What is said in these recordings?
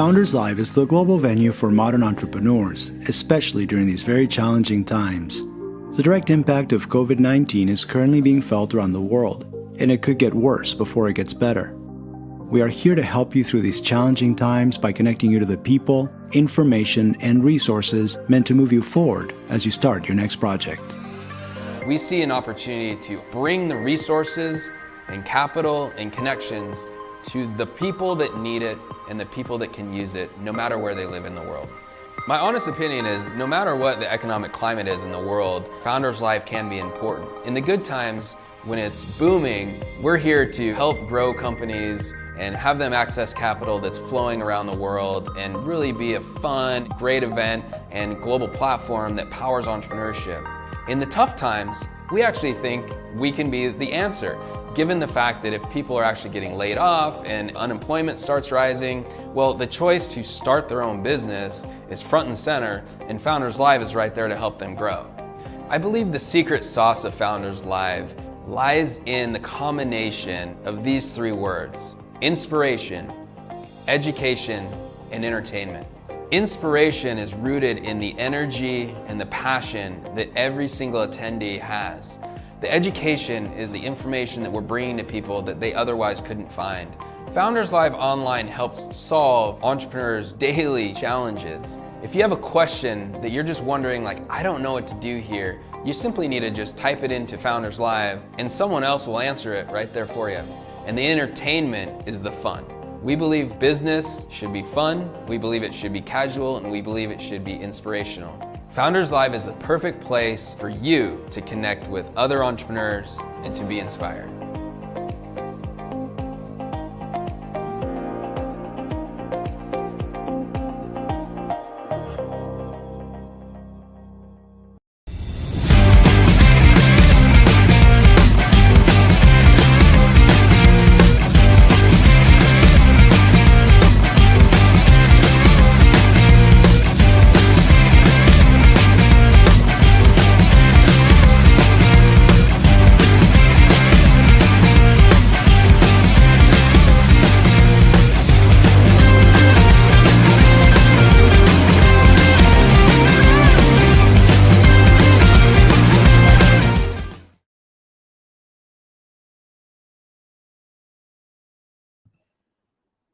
Founders Live is the global venue for modern entrepreneurs, especially during these very challenging times. The direct impact of COVID-19 is currently being felt around the world, and it could get worse before it gets better. We are here to help you through these challenging times by connecting you to the people, information, and resources meant to move you forward as you start your next project. We see an opportunity to bring the resources and capital and connections to the people that need it and the people that can use it, no matter where they live in the world. My honest opinion is, no matter what the economic climate is in the world, Founders Live can be important. In the good times, when it's booming, we're here to help grow companies and have them access capital that's flowing around the world and really be a fun, great event and global platform that powers entrepreneurship. In the tough times, we actually think we can be the answer, given the fact that if people are actually getting laid off and unemployment starts rising, well, the choice to start their own business is front and center, and Founders Live is right there to help them grow. I believe the secret sauce of Founders Live lies in the combination of these three words: inspiration, education, and entertainment. Inspiration is rooted in the energy and the passion that every single attendee has. The education is the information that we're bringing to people that they otherwise couldn't find. Founders Live Online helps solve entrepreneurs' daily challenges. If you have a question that you're just wondering, like, I don't know what to do here, you simply need to just type it into Founders Live and someone else will answer it right there for you. And the entertainment is the fun. We believe business should be fun, we believe it should be casual, and we believe it should be inspirational. Founders Live is the perfect place for you to connect with other entrepreneurs and to be inspired.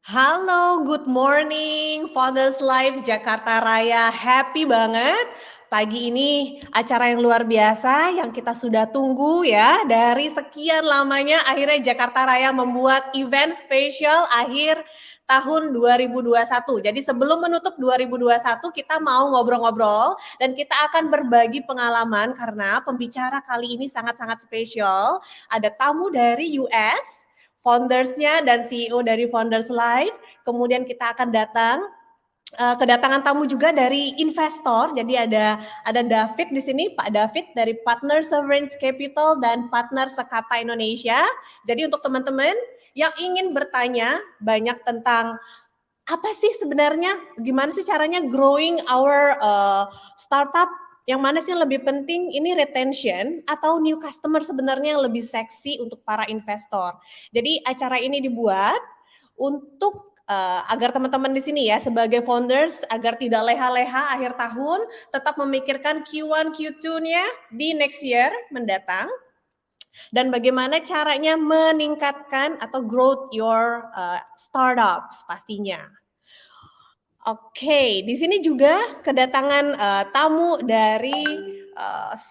Halo, good morning, Founders Live Jakarta Raya. Happy banget. Pagi ini acara yang luar biasa yang kita sudah tunggu ya. Dari sekian lamanya akhirnya Jakarta Raya membuat event spesial akhir tahun 2021. Jadi sebelum menutup 2021 kita mau ngobrol-ngobrol dan kita akan berbagi pengalaman karena pembicara kali ini sangat-sangat spesial. Ada tamu dari US, foundersnya dan CEO dari Founders Live. Kemudian kita akan kedatangan tamu juga dari investor. Jadi ada David di sini, Pak David dari Partner Sovereign Capital dan Partner Sekata Indonesia. Jadi untuk teman-teman yang ingin bertanya banyak tentang apa sih sebenarnya, gimana sih caranya growing our startup, yang mana sih yang lebih penting, ini retention atau new customer sebenarnya yang lebih seksi untuk para investor. Jadi acara ini dibuat untuk agar teman-teman di sini ya sebagai founders agar tidak leha-leha akhir tahun, tetap memikirkan Q1, Q2-nya di next year mendatang. Dan bagaimana caranya meningkatkan atau growth your startups pastinya. Oke, di sini juga kedatangan tamu dari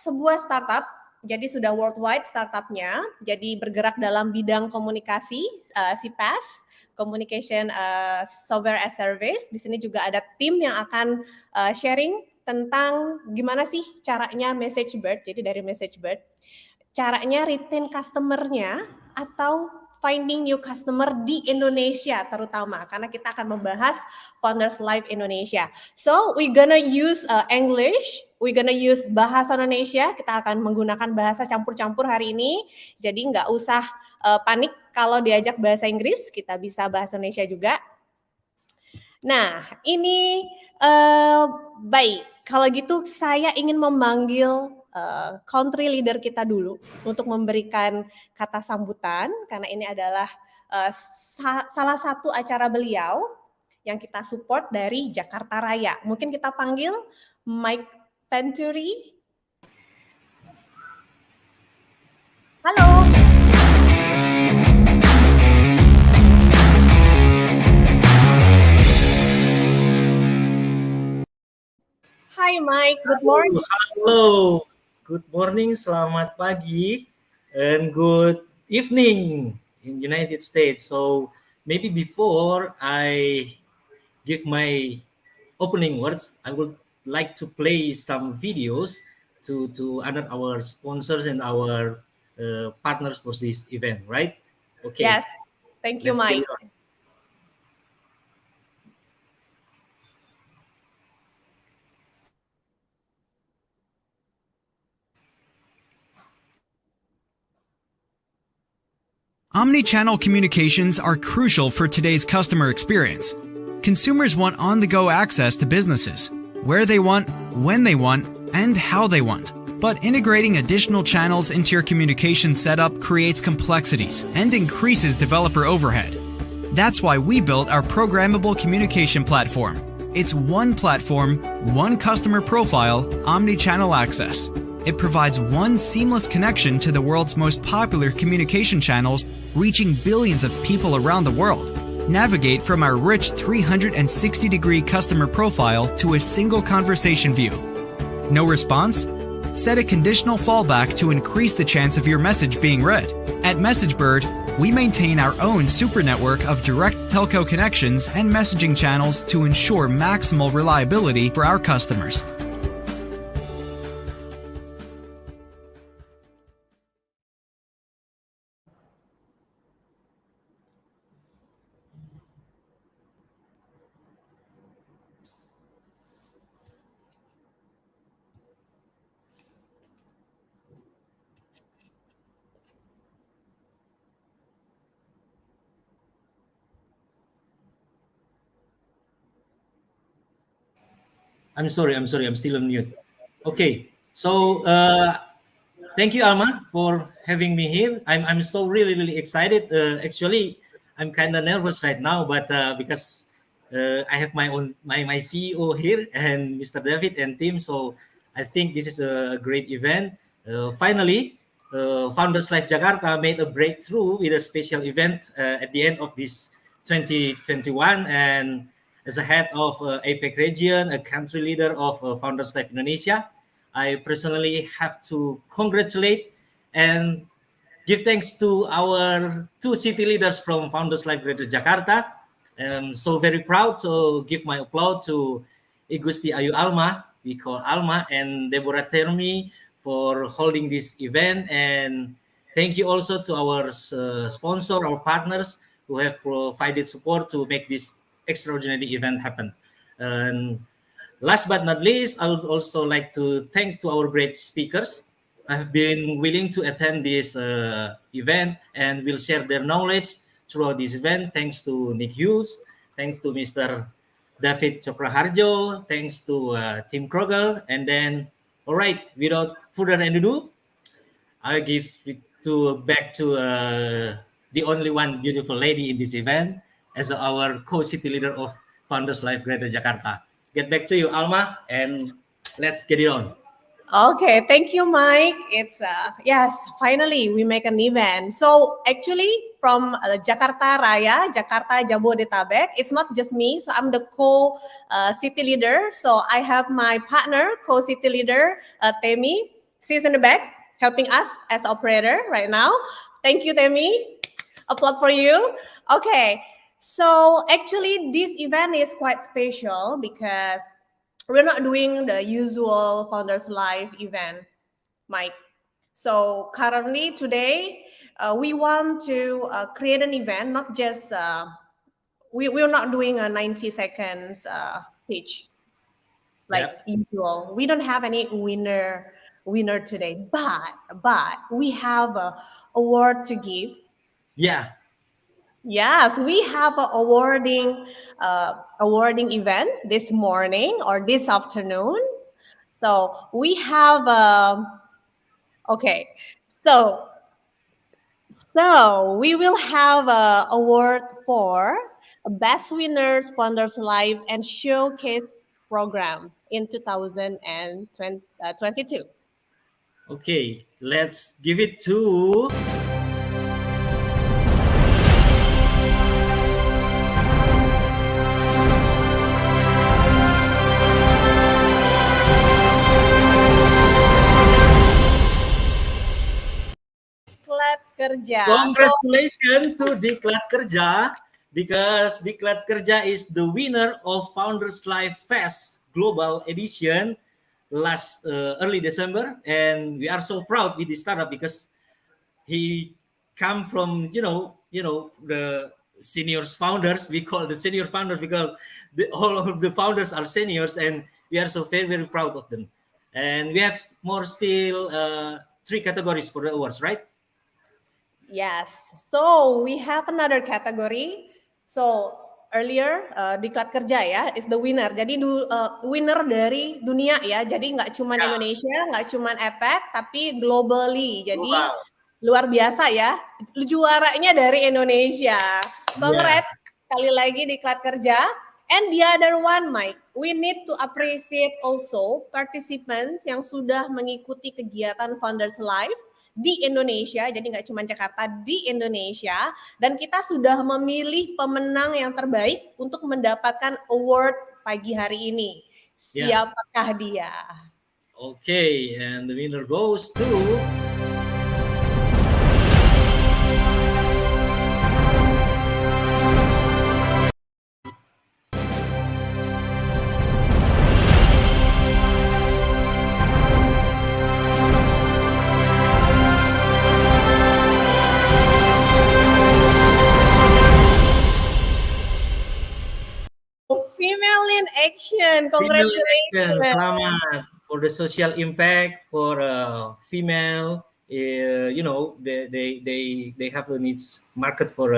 sebuah startup. Jadi sudah worldwide startupnya. Jadi bergerak dalam bidang komunikasi, CPaaS, Communication Software as Service. Di sini juga ada tim yang akan sharing tentang gimana sih caranya message bird. Jadi dari message bird, caranya retain customer-nya atau finding new customer di Indonesia terutama, karena kita akan membahas Founders Live Indonesia. So we gonna use English, we gonna use bahasa Indonesia. Kita akan menggunakan bahasa campur-campur hari ini. Jadi nggak usah panik kalau diajak bahasa Inggris, kita bisa bahasa Indonesia juga. Nah ini baik. Kalau gitu saya ingin memanggil country leader kita dulu untuk memberikan kata sambutan karena ini adalah salah satu acara beliau yang kita support dari Jakarta Raya. Mungkin kita panggil Mike Venturi. Halo. Hi Mike, good morning. Halo, good morning, selamat pagi, and good evening in United States. So maybe before I give my opening words, I would like to play some videos to honor our sponsors and our partners for this event, right? Okay. Yes, thank you, let's get Mike. it on. Omnichannel communications are crucial for today's customer experience. Consumers want on-the-go access to businesses, where they want, when they want, and how they want. But integrating additional channels into your communication setup creates complexities and increases developer overhead. That's why we built our programmable communication platform. It's one platform, one customer profile, omnichannel access. It provides one seamless connection to the world's most popular communication channels, reaching billions of people around the world. Navigate from our rich 360-degree customer profile to a single conversation view. No response? Set a conditional fallback to increase the chance of your message being read. At MessageBird, we maintain our own super network of direct telco connections and messaging channels to ensure maximal reliability for our customers. I'm sorry, I'm still on mute. Okay, so thank you, Alma, for having me here. I'm so really excited. Actually, I'm kind of nervous right now, but because I have my CEO here and Mr. David and team, so I think this is a great event. Finally, Founders Live Jakarta made a breakthrough with a special event at the end of this 2021, and as a head of APEC region, a country leader of Founders Live Indonesia, I personally have to congratulate and give thanks to our two city leaders from Founders Live Greater Jakarta. I'm so very proud to give my applause to Igusti Ayu Alma, we call Alma, and Deborah Termi for holding this event. And thank you also to our sponsor, our partners who have provided support to make this extraordinary event happen. And last but not least, I would also like to thank to our great speakers who have been willing to attend this event and will share their knowledge throughout this event. Thanks to NICK HUGHES, thanks to Mr. David Cokroharjo, thanks to Tim Krogel. And then, all right, without further ado, I'll give it back to the only one beautiful lady in this event as our co-city leader of Founders Live Greater Jakarta. Get back to you, Alma, and let's get it on. Okay, thank you, Mike. It's yes, finally we make an event. So actually, from Jakarta Raya, Jakarta Jabodetabek, it's not just me. So I'm the co-city leader. So I have my partner, co-city leader, Temi. She's in the back helping us as operator right now. Thank you, Temi. Applaud for you. Okay, so actually this event is quite special because we're not doing the usual Founders Live event, Mike. So currently today, we want to create an event, not just, we're not doing a 90 seconds pitch like usual. We don't have any winner today, but we have a award to give. Yeah. Yes, we have an awarding event this morning or this afternoon. So we have okay. So we will have a award for Best Winners Founders Live and Showcase program in 2022. Okay, let's give it to Diklat Kerja. congratulations to Diklat Kerja, because Diklat Kerja is the winner of Founders Live Fest Global Edition last early December, and we are so proud with this startup because he come from the seniors founders. We call the senior founders because all of the founders are seniors, and we are so very very proud of them. And we have more still 3 categories for the awards, right? Yes, so we have another category. So earlier Diklat Kerja ya is the winner. Jadi winner dari dunia ya. Jadi nggak cuman Indonesia, nggak cuman APEC, tapi globally. Jadi luar biasa ya. Juaranya dari Indonesia. Congrats sekali lagi Diklat Kerja. And the other one, Mike, we need to appreciate also participants yang sudah mengikuti kegiatan Founders Live di Indonesia, jadi nggak cuma Jakarta, di Indonesia, dan kita sudah memilih pemenang yang terbaik untuk mendapatkan award pagi hari ini. Siapakah dia? Okay, and the winner goes to Female in Action. Congratulations. Selamat for the social impact for female. They have a niche market for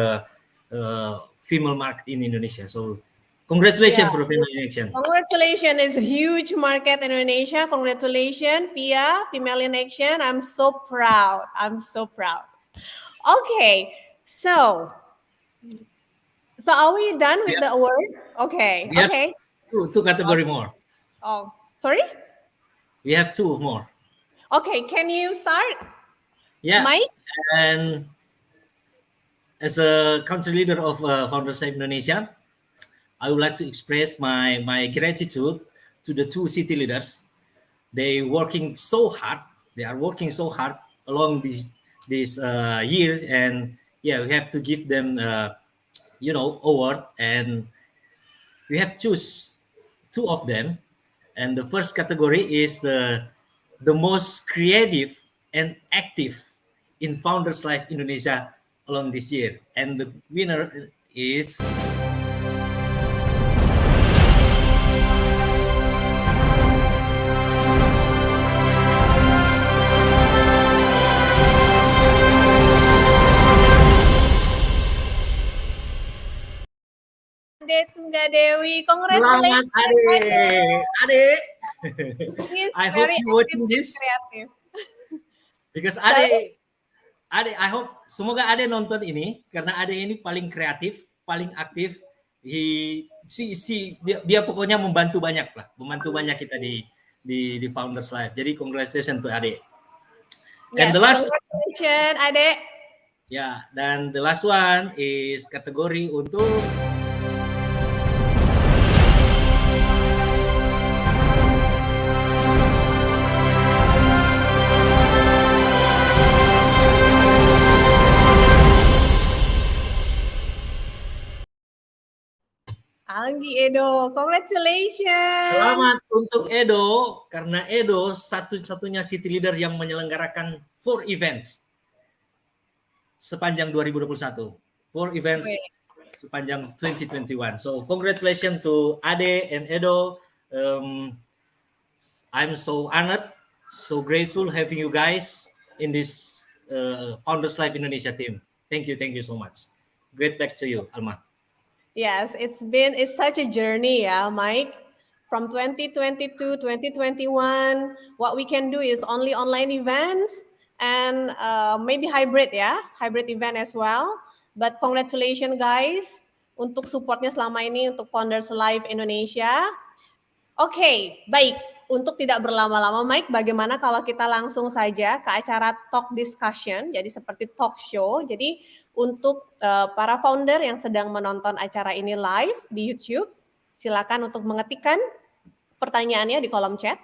female market in Indonesia. So congratulations for Female in Action. Congratulations, it's a huge market in Indonesia. Congratulations, Via, Female in Action. I'm so proud. Okay, so are we done with the award? Okay. We have two category more. Oh, sorry? We have 2 more. Okay, can you start? Yeah. Mike? And as a country leader of Founders Live Indonesia, I would like to express my gratitude to the 2 city leaders. They are working so hard along this year, and we have to give them award, and we have choose 2 of them. And the first category is the most creative and active in Founders Live Indonesia along this year, and the winner is Ade Tungga Dewi. Congratulations. Selamat Ade. I hope you watching this. Kreatif. Because Ade, I hope semoga Ade nonton ini, karena Ade ini paling kreatif, paling aktif. Dia pokoknya membantu banyak kita di Founders Live. Jadi congratulations to Ade. And the last, congratulations Ade. Ya, dan the last one is kategori untuk Anggi Edo. Congratulations. Selamat untuk Edo, karena Edo satu-satunya city leader yang menyelenggarakan 4 events sepanjang 2021. 4 events sepanjang 2021. So congratulations to Ade and Edo. I'm so honored, so grateful having you guys in this Founders Live Indonesia team. Thank you so much. Great, back to you, Alma. Yes, it's such a journey, Mike. From 2020 to 2021, what we can do is only online events and maybe hybrid event as well. But congratulations, guys, untuk supportnya selama ini untuk Founders Live Indonesia. Oke, baik. Untuk tidak berlama-lama, Mike, bagaimana kalau kita langsung saja ke acara talk discussion, jadi seperti talk show. Jadi untuk para founder yang sedang menonton acara ini live di YouTube, silakan untuk mengetikkan pertanyaannya di kolom chat.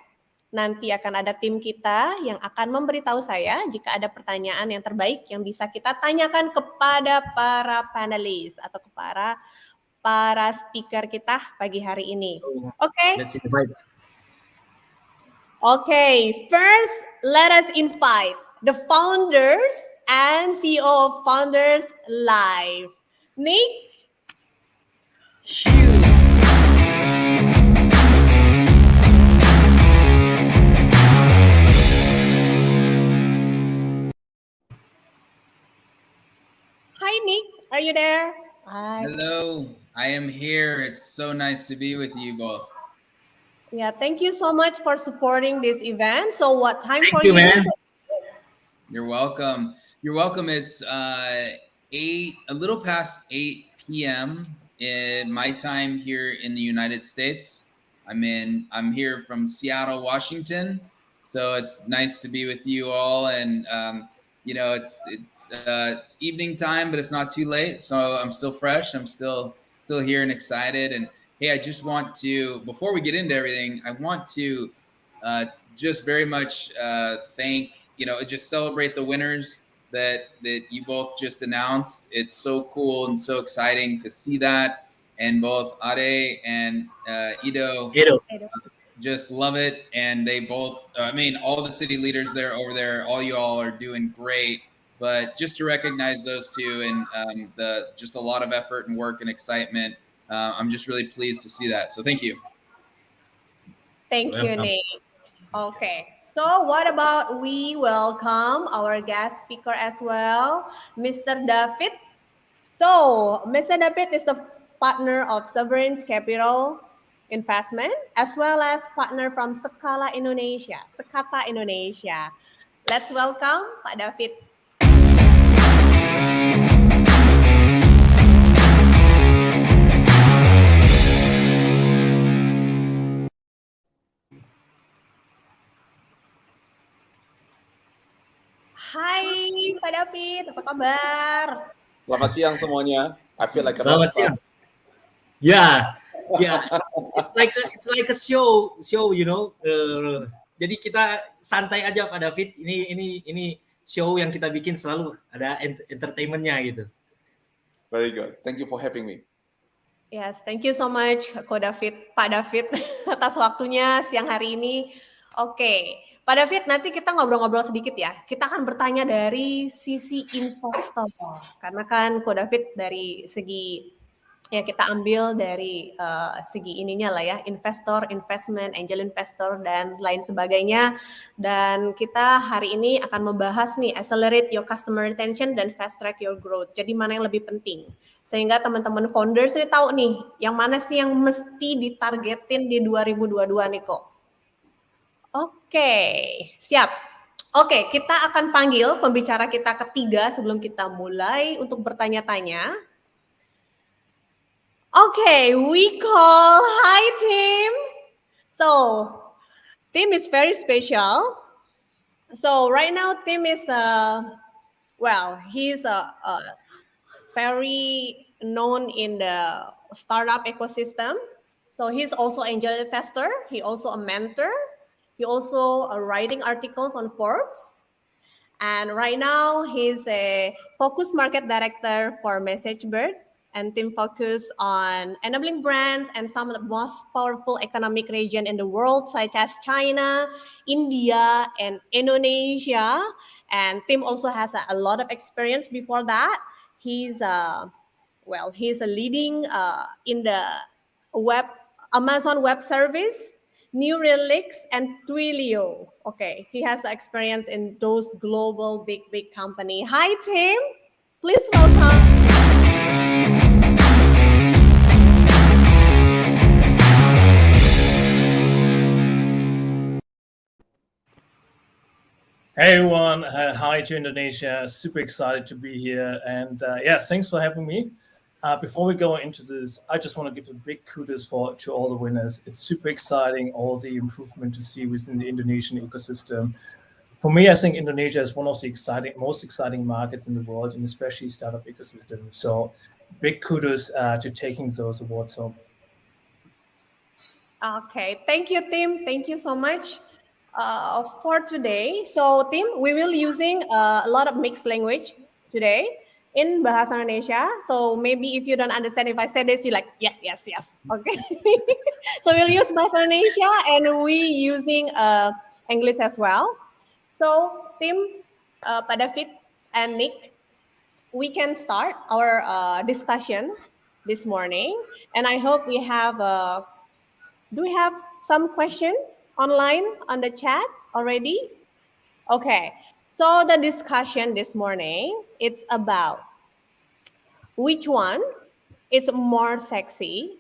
Nanti akan ada tim kita yang akan memberitahu saya jika ada pertanyaan yang terbaik yang bisa kita tanyakan kepada para panelis atau kepada para speaker kita pagi hari ini. Oke. Let's invite. Okay, first let us invite the founders and CEO of Founders Live. Nick? Hi, Nick. Are you there? Hi. Hello, I am here. It's so nice to be with you both. Yeah, thank you so much for supporting this event. So what time Thank for you, man. You're welcome. You're welcome. It's a little past 8 p.m. in my time here in the United States. I'm here from Seattle, Washington. So it's nice to be with you all, and you know, it's evening time, but it's not too late. So I'm still fresh. I'm still here and excited. And hey, I just want to, before we get into everything, I want to just very much thank, just celebrate the winners that you both just announced. It's so cool and so exciting to see that. And both Ade and Ido just love it. And they both, all the city leaders over there, all you all are doing great. But just to recognize those two and just a lot of effort and work and excitement, I'm just really pleased to see that. So thank you. Thank you, Nick. Okay, so what about we welcome our guest speaker as well, Mr. David. So Mr. David is the partner of Sovereign Capital Investment, as well as partner from Sekata Indonesia. Let's welcome Pak David. Hai Pak David, apa kabar? Selamat siang semuanya. I feel like Selamat siang. Yeah. It's like a show, jadi kita santai aja Pak David. Ini show yang kita bikin selalu ada entertainment-nya gitu. Very good. Thank you for having me. Yes, thank you so much Pak David atas waktunya siang hari ini. Oke, Pak David, nanti kita ngobrol-ngobrol sedikit ya. Kita akan bertanya dari sisi investor. Karena kan Ko David dari segi, ya kita ambil dari segi ininya lah ya, investor, investment, angel investor, dan lain sebagainya. Dan kita hari ini akan membahas nih, accelerate your customer retention dan fast track your growth. Jadi mana yang lebih penting? Sehingga teman-teman founders ini tahu nih, yang mana sih yang mesti ditargetin di 2022 nih kok. Oke, siap. Oke, kita akan panggil pembicara kita ketiga sebelum kita mulai untuk bertanya-tanya. Oke, we call, hi Tim. So, Tim is very special. So right now Tim is, he's very known in the startup ecosystem. So he's also angel investor. He also a mentor. He also writing articles on Forbes. And right now, he's a focus market director for MessageBird, and Tim focus on enabling brands and some of the most powerful economic region in the world, such as China, India, and Indonesia. And Tim also has a lot of experience before that. He's a leading in the Amazon Web Service, New Relics, and Twilio. Okay, he has experience in those global big company. Hi, Tim. Please welcome. Hey everyone, hi to Indonesia. Super excited to be here, and thanks for having me. Before we go into this, I just want to give a big kudos to all the winners. It's super exciting, all the improvement to see within the Indonesian ecosystem. For me, I think Indonesia is one of the most exciting markets in the world, and especially startup ecosystem. So big kudos to taking those awards home. Okay, thank you, Tim. Thank you so much for today. So, Tim, we will using a lot of mixed language today in Bahasa Indonesia. So maybe if you don't understand if I say this, you're like, yes, yes, yes. Okay. So we'll use Bahasa Indonesia and we using English as well. So, Tim, Pak David and Nick, we can start our discussion this morning. And I hope we have do we have some question online on the chat already? Okay, so the discussion this morning, it's about which one is more sexy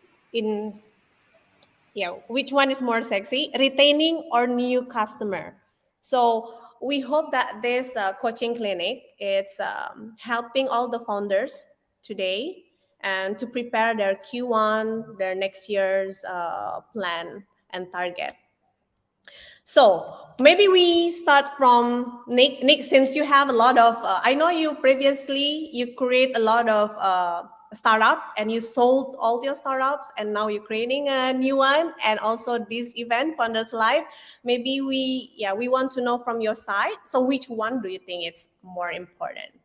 which one is more sexy, retaining or new customer. So we hope that this coaching clinic is helping all the founders today and to prepare their Q1, their next year's plan and target. So maybe we start from Nick. Nick, since you have a lot of, I know you previously, you create a lot of startup and you sold all your startups and now you're creating a new one and also this event, Founders Live. Maybe we want to know from your side. So which one do you think is more important?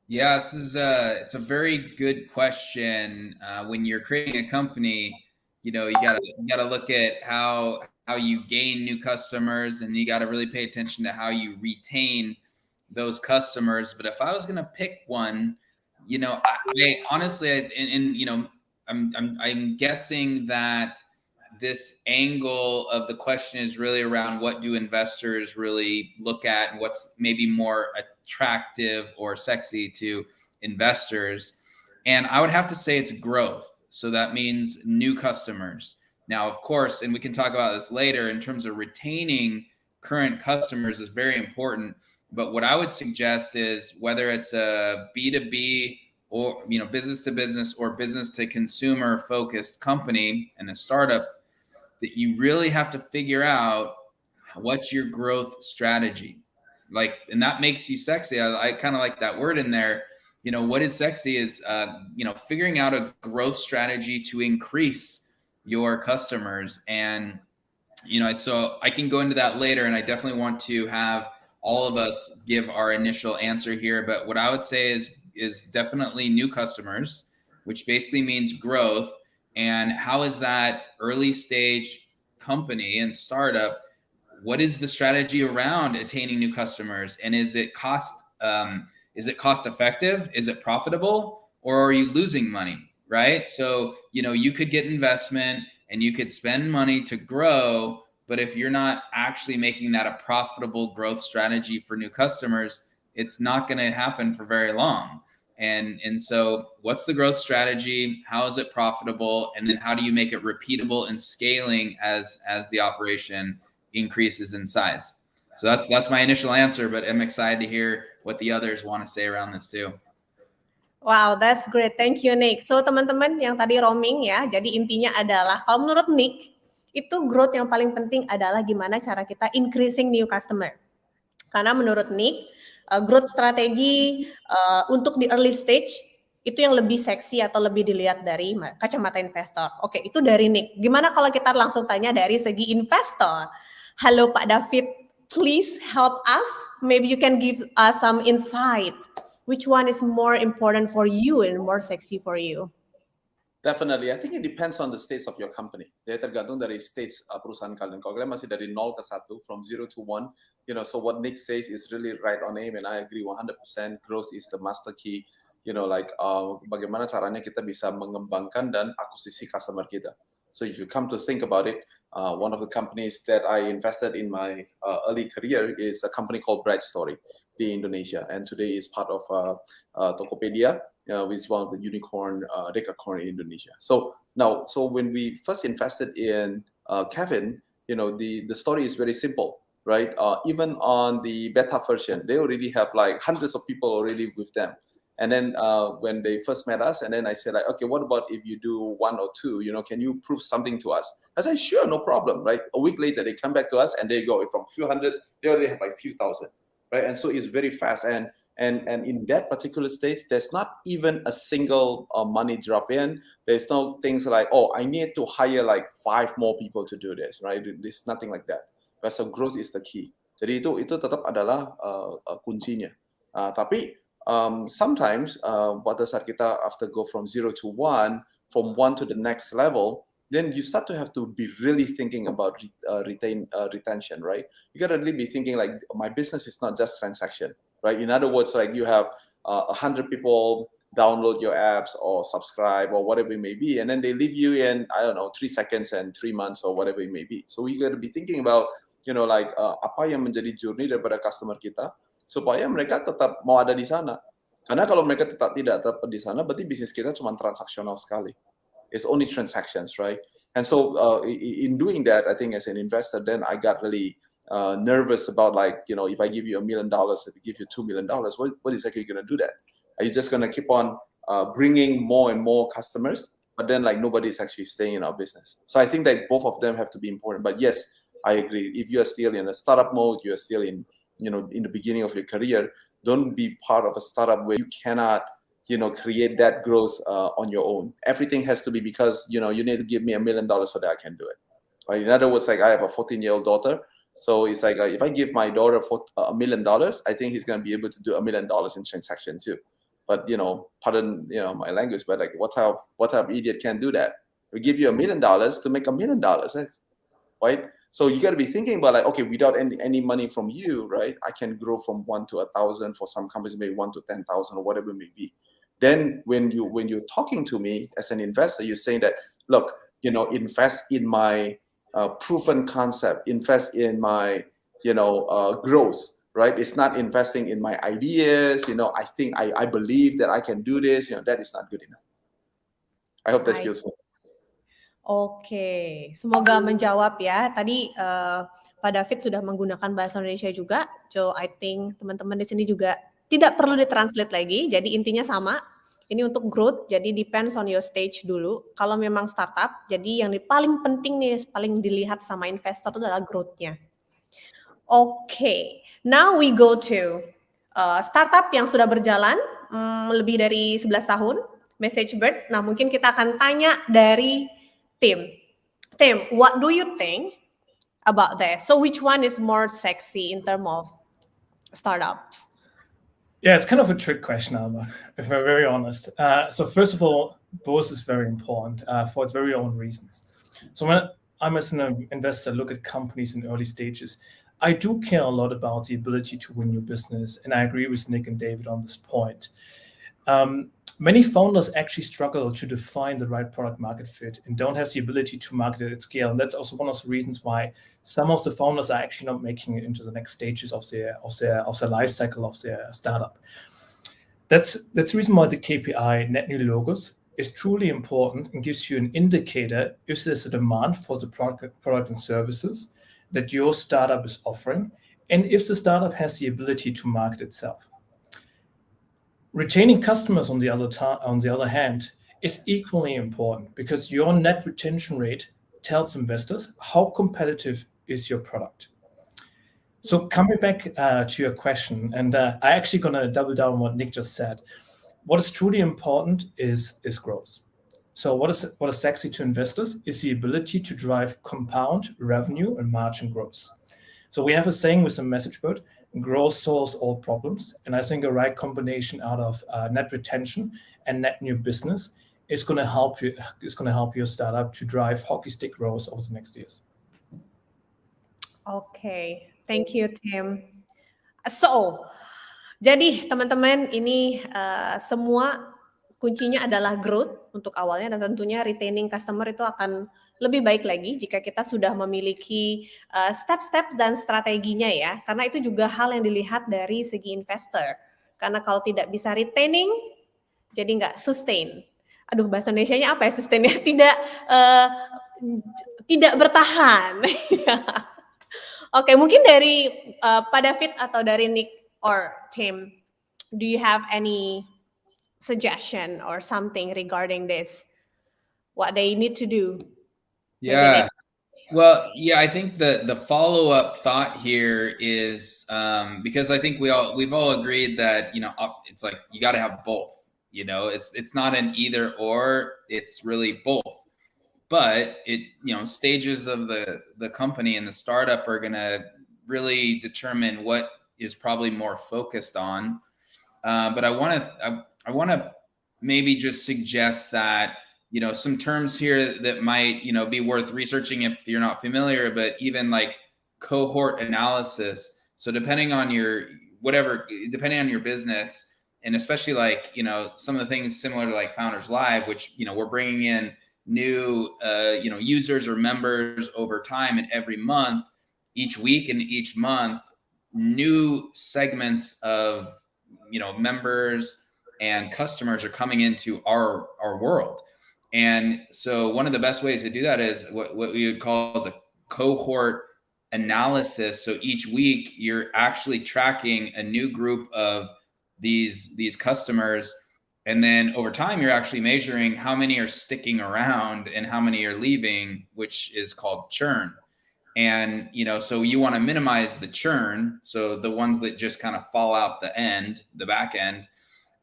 Yeah, it's a very good question. When you're creating a company, you gotta look at how you gain new customers, and you gotta really pay attention to how you retain those customers. But if I was gonna pick one, I honestly, I'm guessing that this angle of the question is really around what do investors really look at and what's maybe more attractive or sexy to investors. And I would have to say it's growth. So that means new customers. Now, of course, and we can talk about this later, in terms of retaining current customers is very important. But what I would suggest is whether it's a B2B or business to business or business to consumer focused company and a startup, that you really have to figure out what's your growth strategy. And that makes you sexy. I kind of like that word in there. What is sexy is figuring out a growth strategy to increase your customers. And so I can go into that later, and I definitely want to have all of us give our initial answer here. But what I would say is definitely new customers, which basically means growth. And how is that early stage company and startup? What is the strategy around attaining new customers? And is it cost effective? Is it profitable? Or are you losing money? Right? So, you could get investment and you could spend money to grow, but if you're not actually making that a profitable growth strategy for new customers, it's not going to happen for very long. And so what's the growth strategy? How is it profitable? And then how do you make it repeatable and scaling as the operation increases in size? So that's my initial answer, but I'm excited to hear what the others want to say around this too. Wow, that's great. Thank you, Nick. So teman-teman yang tadi roaming ya, jadi intinya adalah kalau menurut Nick, itu growth yang paling penting adalah gimana cara kita increasing new customer. Karena menurut Nick, growth strategi untuk di early stage itu yang lebih seksi atau lebih dilihat dari kacamata investor. Oke, itu dari Nick. Gimana kalau kita langsung tanya dari segi investor? Halo Pak David, please help us. Maybe you can give us some insights. Which one is more important for you and more sexy for you? Definitely, I think it depends on the stage of your company. Dia tergantung dari stage perusahaan kalian. Kalau kalian masih dari 0 ke 1, from 0 to 1, so what Nick says is really right on aim, and I agree 100%. Growth is the master key. Bagaimana caranya kita bisa mengembangkan dan akuisisi customer kita. So if you come to think about it, one of the companies that I invested in my early career is a company called Bright Story in Indonesia, and today is part of Tokopedia, which is one of the unicorn, decacorn in Indonesia. So when we first invested in Kevin, the story is very simple, right? Even on the beta version, they already have like hundreds of people already with them. And then when they first met us, and then I said like, okay, what about if you do 1 or 2? Can you prove something to us? I said, sure, no problem, right? A week later, they come back to us and they go from few hundred, they already have like few thousand, right? And so it's very fast. And in that particular stage, there's not even a single money drop in. There's no things like, oh, I need to hire like 5 more people to do this, right? There's nothing like that. But so growth is the key. Jadi itu tetap adalah kuncinya. Tapi sometimes pada saat kita after go from 0 to 1, from 1 to the next level, then you start to have to be really thinking about retention, right? You got to really be thinking like, my business is not just transaction, right? In other words, like you have 100 people download your apps or subscribe or whatever it may be, and then they leave you in, I don't know, 3 seconds and 3 months or whatever it may be. So you got to be thinking about, like apa yang menjadi journey daripada customer kita supaya mereka tetap mau ada di sana. Karena kalau mereka tidak tetap di sana, berarti bisnis kita cuma transaksional sekali. It's only transactions, right? And so in doing that, I think as an investor, then I got really nervous about like, if I give you $1 million, if I give you $2 million, what exactly are you going to do that? Are you just going to keep on bringing more and more customers, but then like nobody's actually staying in our business? So I think that both of them have to be important. But yes, I agree. If you are still in a startup mode, you are still in, in the beginning of your career, don't be part of a startup where you cannot, create that growth on your own. Everything has to be because, you need to give me $1 million so that I can do it. Right? In other words, like I have a 14-year-old daughter. So it's like, if I give my daughter $1 million, I think he's going to be able to do $1 million in transaction too. But, pardon, my language, but like what type of idiot can do that? We give you $1 million to make $1 million, right? So you got to be thinking about like, okay, without any money from you, right? I can grow from 1 to 1,000. For some companies, maybe 1 to 10,000 or whatever it may be. Then when you're talking to me as an investor, you're saying that, look, invest in my proven concept, invest in my, growth, right? It's not investing in my ideas. I think I believe that I can do this. That is not good enough. I hope that's useful. Oke, semoga menjawab ya. Tadi Pak David sudah menggunakan bahasa Indonesia juga. So I think teman-teman di sini juga tidak perlu ditranslate lagi. Jadi intinya sama. Ini untuk growth, jadi depends on your stage dulu. Kalau memang startup, jadi yang paling penting nih, paling dilihat sama investor itu adalah growth-nya. Oke, now we go to startup yang sudah berjalan lebih dari 11 tahun, MessageBird. Nah mungkin kita akan tanya dari Tim, what do you think about that? So which one is more sexy in terms of startups? Yeah, it's kind of a trick question, Alma, if I'm very honest. So first of all, both is very important for its very own reasons. So when I'm as an investor look at companies in early stages, I do care a lot about the ability to win your business. And I agree with Nick and David on this point. Many founders actually struggle to define the right product market fit and don't have the ability to market it at scale. And that's also one of the reasons why some of the founders are actually not making it into the next stages of their life cycle of their startup. That's the reason why the KPI net new logos is truly important and gives you an indicator if there's a demand for the product and services that your startup is offering, and if the startup has the ability to market itself. Retaining customers, on the other hand, is equally important because your net retention rate tells investors how competitive is your product. So coming back to your question, and I actually going to double down on what Nick just said. What is truly important is growth. So what is sexy to investors is the ability to drive compound revenue and margin growth. So we have a saying with the MessageBird, growth solves all problems. And I think a right combination out of net retention and net new business is going to help your startup to drive hockey stick growth over the next years. Okay, thank you, Tim. So, jadi teman-teman ini semua kuncinya adalah growth untuk awalnya, dan tentunya retaining customer itu akan lebih baik lagi jika kita sudah memiliki step-step dan strateginya ya, karena itu juga hal yang dilihat dari segi investor. Karena kalau tidak bisa retaining, jadi nggak sustain. Aduh, bahasa Indonesianya apa ya sustainnya? Tidak bertahan. Oke, mungkin dari Pak David atau dari Nick or Tim, do you have any suggestion or something regarding this, what they need to do? Maybe Yeah. Well, yeah, I think the follow-up thought here is because I think we've all agreed that, you know, it's like you got to have both. You know, it's not an either or, it's really both. But it, you know, stages of the company and the startup are going to really determine what is probably more focused on. But I want to maybe just suggest that, you know, some terms here that might, you know, be worth researching if you're not familiar, but even like cohort analysis. So depending on your depending on your business, and especially like, you know, some of the things similar to like Founders Live, which, you know, we're bringing in new, you know, users or members over time, and every month, each week and each month, new segments of, you know, members and customers are coming into our world. And so one of the best ways to do that is what we would call as a cohort analysis. So each week you're actually tracking a new group of these customers, and then over time you're actually measuring how many are sticking around and how many are leaving, which is called churn. And, you know, so you want to minimize the churn, so the ones that just kind of fall out the back end,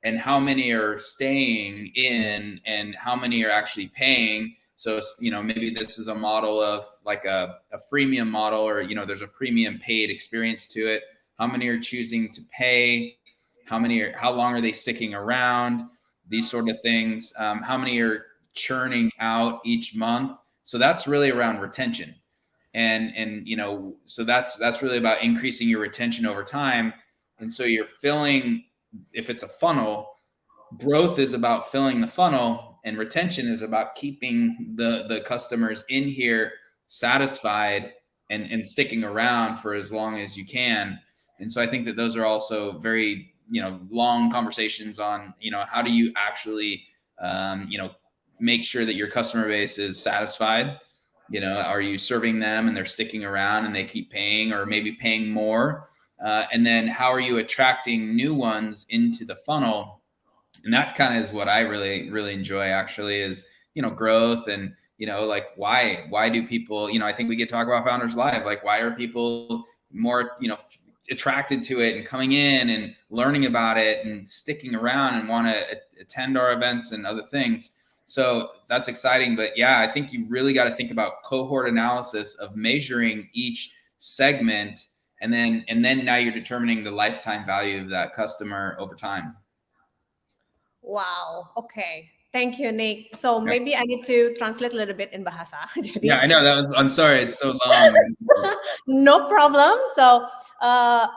and how many are staying in and how many are actually paying. So, you know, maybe this is a model of like a freemium model, or, you know, there's a premium paid experience to it. How many are choosing to pay? How long are they sticking around? These sort of things. How many are churning out each month? So that's really around retention. And, you know, so that's really about increasing your retention over time. And so you're filling, if it's a funnel, growth is about filling the funnel, and retention is about keeping the customers in here satisfied and sticking around for as long as you can. And so I think that those are also very, you know, long conversations on, you know, how do you actually, you know, make sure that your customer base is satisfied. You know, are you serving them and they're sticking around and they keep paying, or maybe paying more? And then how are you attracting new ones into the funnel? And that kind of is what I really, really enjoy, actually, is, you know, growth. And, you know, like why do people, you know, I think we could talk about Founders Live, like why are people more, you know, attracted to it and coming in and learning about it and sticking around and want to attend our events and other things. So that's exciting. But yeah, I think you really got to think about cohort analysis of measuring each segment, and then now you're determining the lifetime value of that customer over time. Wow, okay. Thank you, Nick. So maybe I need to translate a little bit in bahasa. Jadi, yeah, I know I'm sorry, it's so long. No problem. So,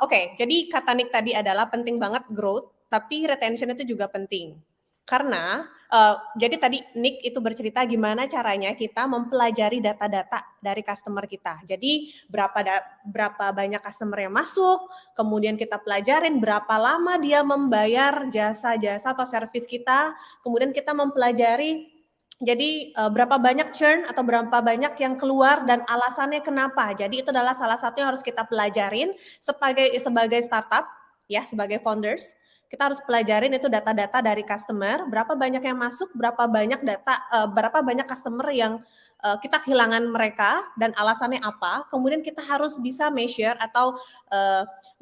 okay. Jadi kata Nick tadi adalah penting banget growth, tapi retention itu juga penting. Karena, jadi tadi Nick itu bercerita gimana caranya kita mempelajari data-data dari customer kita. Jadi berapa banyak customer yang masuk, kemudian kita pelajarin berapa lama dia membayar jasa-jasa atau service kita, kemudian kita mempelajari jadi berapa banyak churn atau berapa banyak yang keluar dan alasannya kenapa. Jadi itu adalah salah satu yang harus kita pelajarin sebagai startup, ya, sebagai founders. Kita harus pelajarin itu data-data dari customer, berapa banyak yang masuk, berapa banyak customer yang kita kehilangan mereka dan alasannya apa. Kemudian kita harus bisa measure atau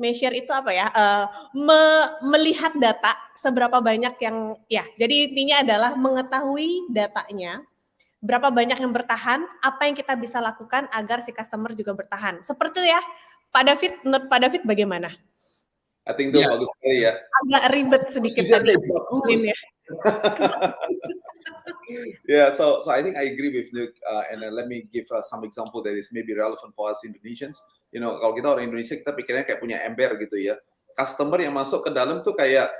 measure itu apa ya? Melihat data seberapa banyak yang, ya. Jadi intinya adalah mengetahui datanya, berapa banyak yang bertahan, apa yang kita bisa lakukan agar si customer juga bertahan. Seperti itu ya, Pak David. Menurut Pak David bagaimana? I think itu bagus sekali ya. Agak ribet sedikit tadi. Ya. Yeah, so I think I agree with Nick, and let me give some example that is maybe relevant for us Indonesians. You know, kalau kita orang Indonesia, kita pikirnya kayak punya ember gitu ya. Customer yang masuk ke dalam tuh kayak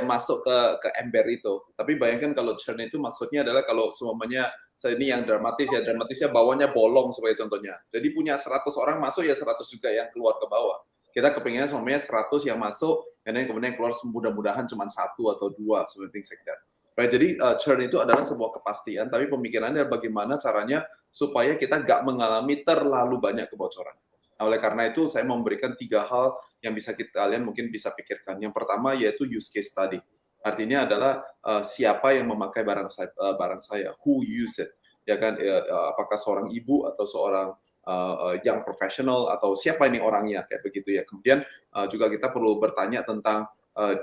masuk ke ember itu. Tapi bayangkan kalau churn itu maksudnya adalah kalau semuanya, ini yang dramatisnya bawahnya bolong sebagai contohnya. Jadi punya 100 orang masuk, ya 100 juga yang keluar ke bawah. Kita kepinginnya semuanya 100 yang masuk, dan kemudian keluar mudah-mudahan cuma 1 atau 2, something like that. Right, jadi churn itu adalah sebuah kepastian, tapi pemikirannya bagaimana caranya supaya kita nggak mengalami terlalu banyak kebocoran. Nah, oleh karena itu saya memberikan 3 hal yang bisa kalian mungkin bisa pikirkan. Yang pertama yaitu use case study. Artinya adalah siapa yang memakai barang saya, who use it, ya kan? Apakah seorang ibu atau seorang young professional atau siapa ini orangnya kayak begitu ya. Kemudian juga kita perlu bertanya tentang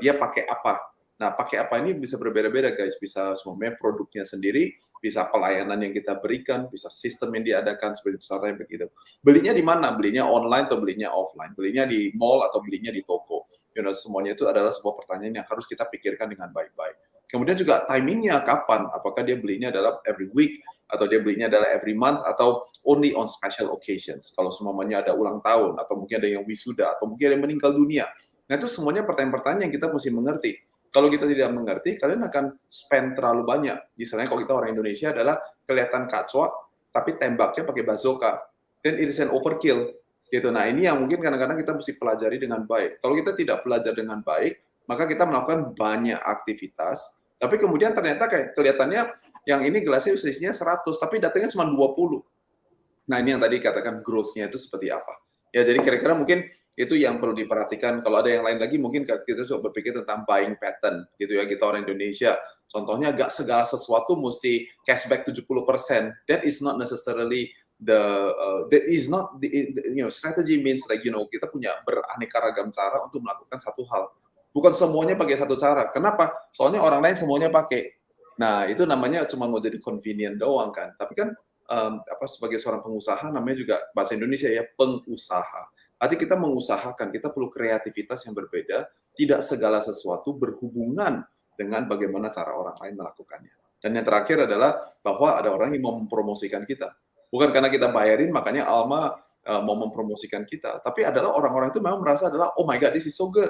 dia pakai apa. Nah, pakai apa ini bisa berbeda-beda guys, bisa semuanya produknya sendiri, bisa pelayanan yang kita berikan, bisa sistem yang diadakan seperti yang begitu. Belinya di mana? Belinya online atau belinya offline? Belinya di mall atau belinya di toko? Semuanya itu adalah sebuah pertanyaan yang harus kita pikirkan dengan baik-baik. Kemudian juga timingnya kapan? Apakah dia belinya adalah every week, atau dia belinya adalah every month, atau only on special occasions? Kalau semuanya ada ulang tahun, atau mungkin ada yang wisuda, atau mungkin ada yang meninggal dunia. Nah, itu semuanya pertanyaan-pertanyaan yang kita mesti mengerti. Kalau kita tidak mengerti, kalian akan spend terlalu banyak. Misalnya kalau kita orang Indonesia adalah kelihatan kacwa, tapi tembaknya pakai bazooka. Dan it is an overkill. Gitu. Nah, ini yang mungkin kadang-kadang kita mesti pelajari dengan baik. Kalau kita tidak belajar dengan baik, maka kita melakukan banyak aktivitas, tapi kemudian ternyata kayak kelihatannya yang ini gelasnya isinya 100, tapi datanya cuma 20. Nah, ini yang tadi katakan growth-nya itu seperti apa. Ya, jadi kira-kira mungkin itu yang perlu diperhatikan. Kalau ada yang lain lagi, mungkin kita coba berpikir tentang buying pattern, gitu ya, kita orang Indonesia. Contohnya, gak segala sesuatu mesti cashback 70%. That is not necessarily strategy means like, kita punya beraneka ragam cara untuk melakukan satu hal. Bukan semuanya pakai satu cara. Kenapa? Soalnya orang lain semuanya pakai. Nah, itu namanya cuma mau jadi convenient doang kan. Tapi kan sebagai seorang pengusaha namanya juga bahasa Indonesia ya, pengusaha. Artinya kita mengusahakan, kita perlu kreativitas yang berbeda, tidak segala sesuatu berhubungan dengan bagaimana cara orang lain melakukannya. Dan yang terakhir adalah bahwa ada orang yang mau mempromosikan kita. Bukan karena kita bayarin, makanya Alma mau mempromosikan kita. Tapi adalah orang-orang itu memang merasa adalah, oh my God, this is so good.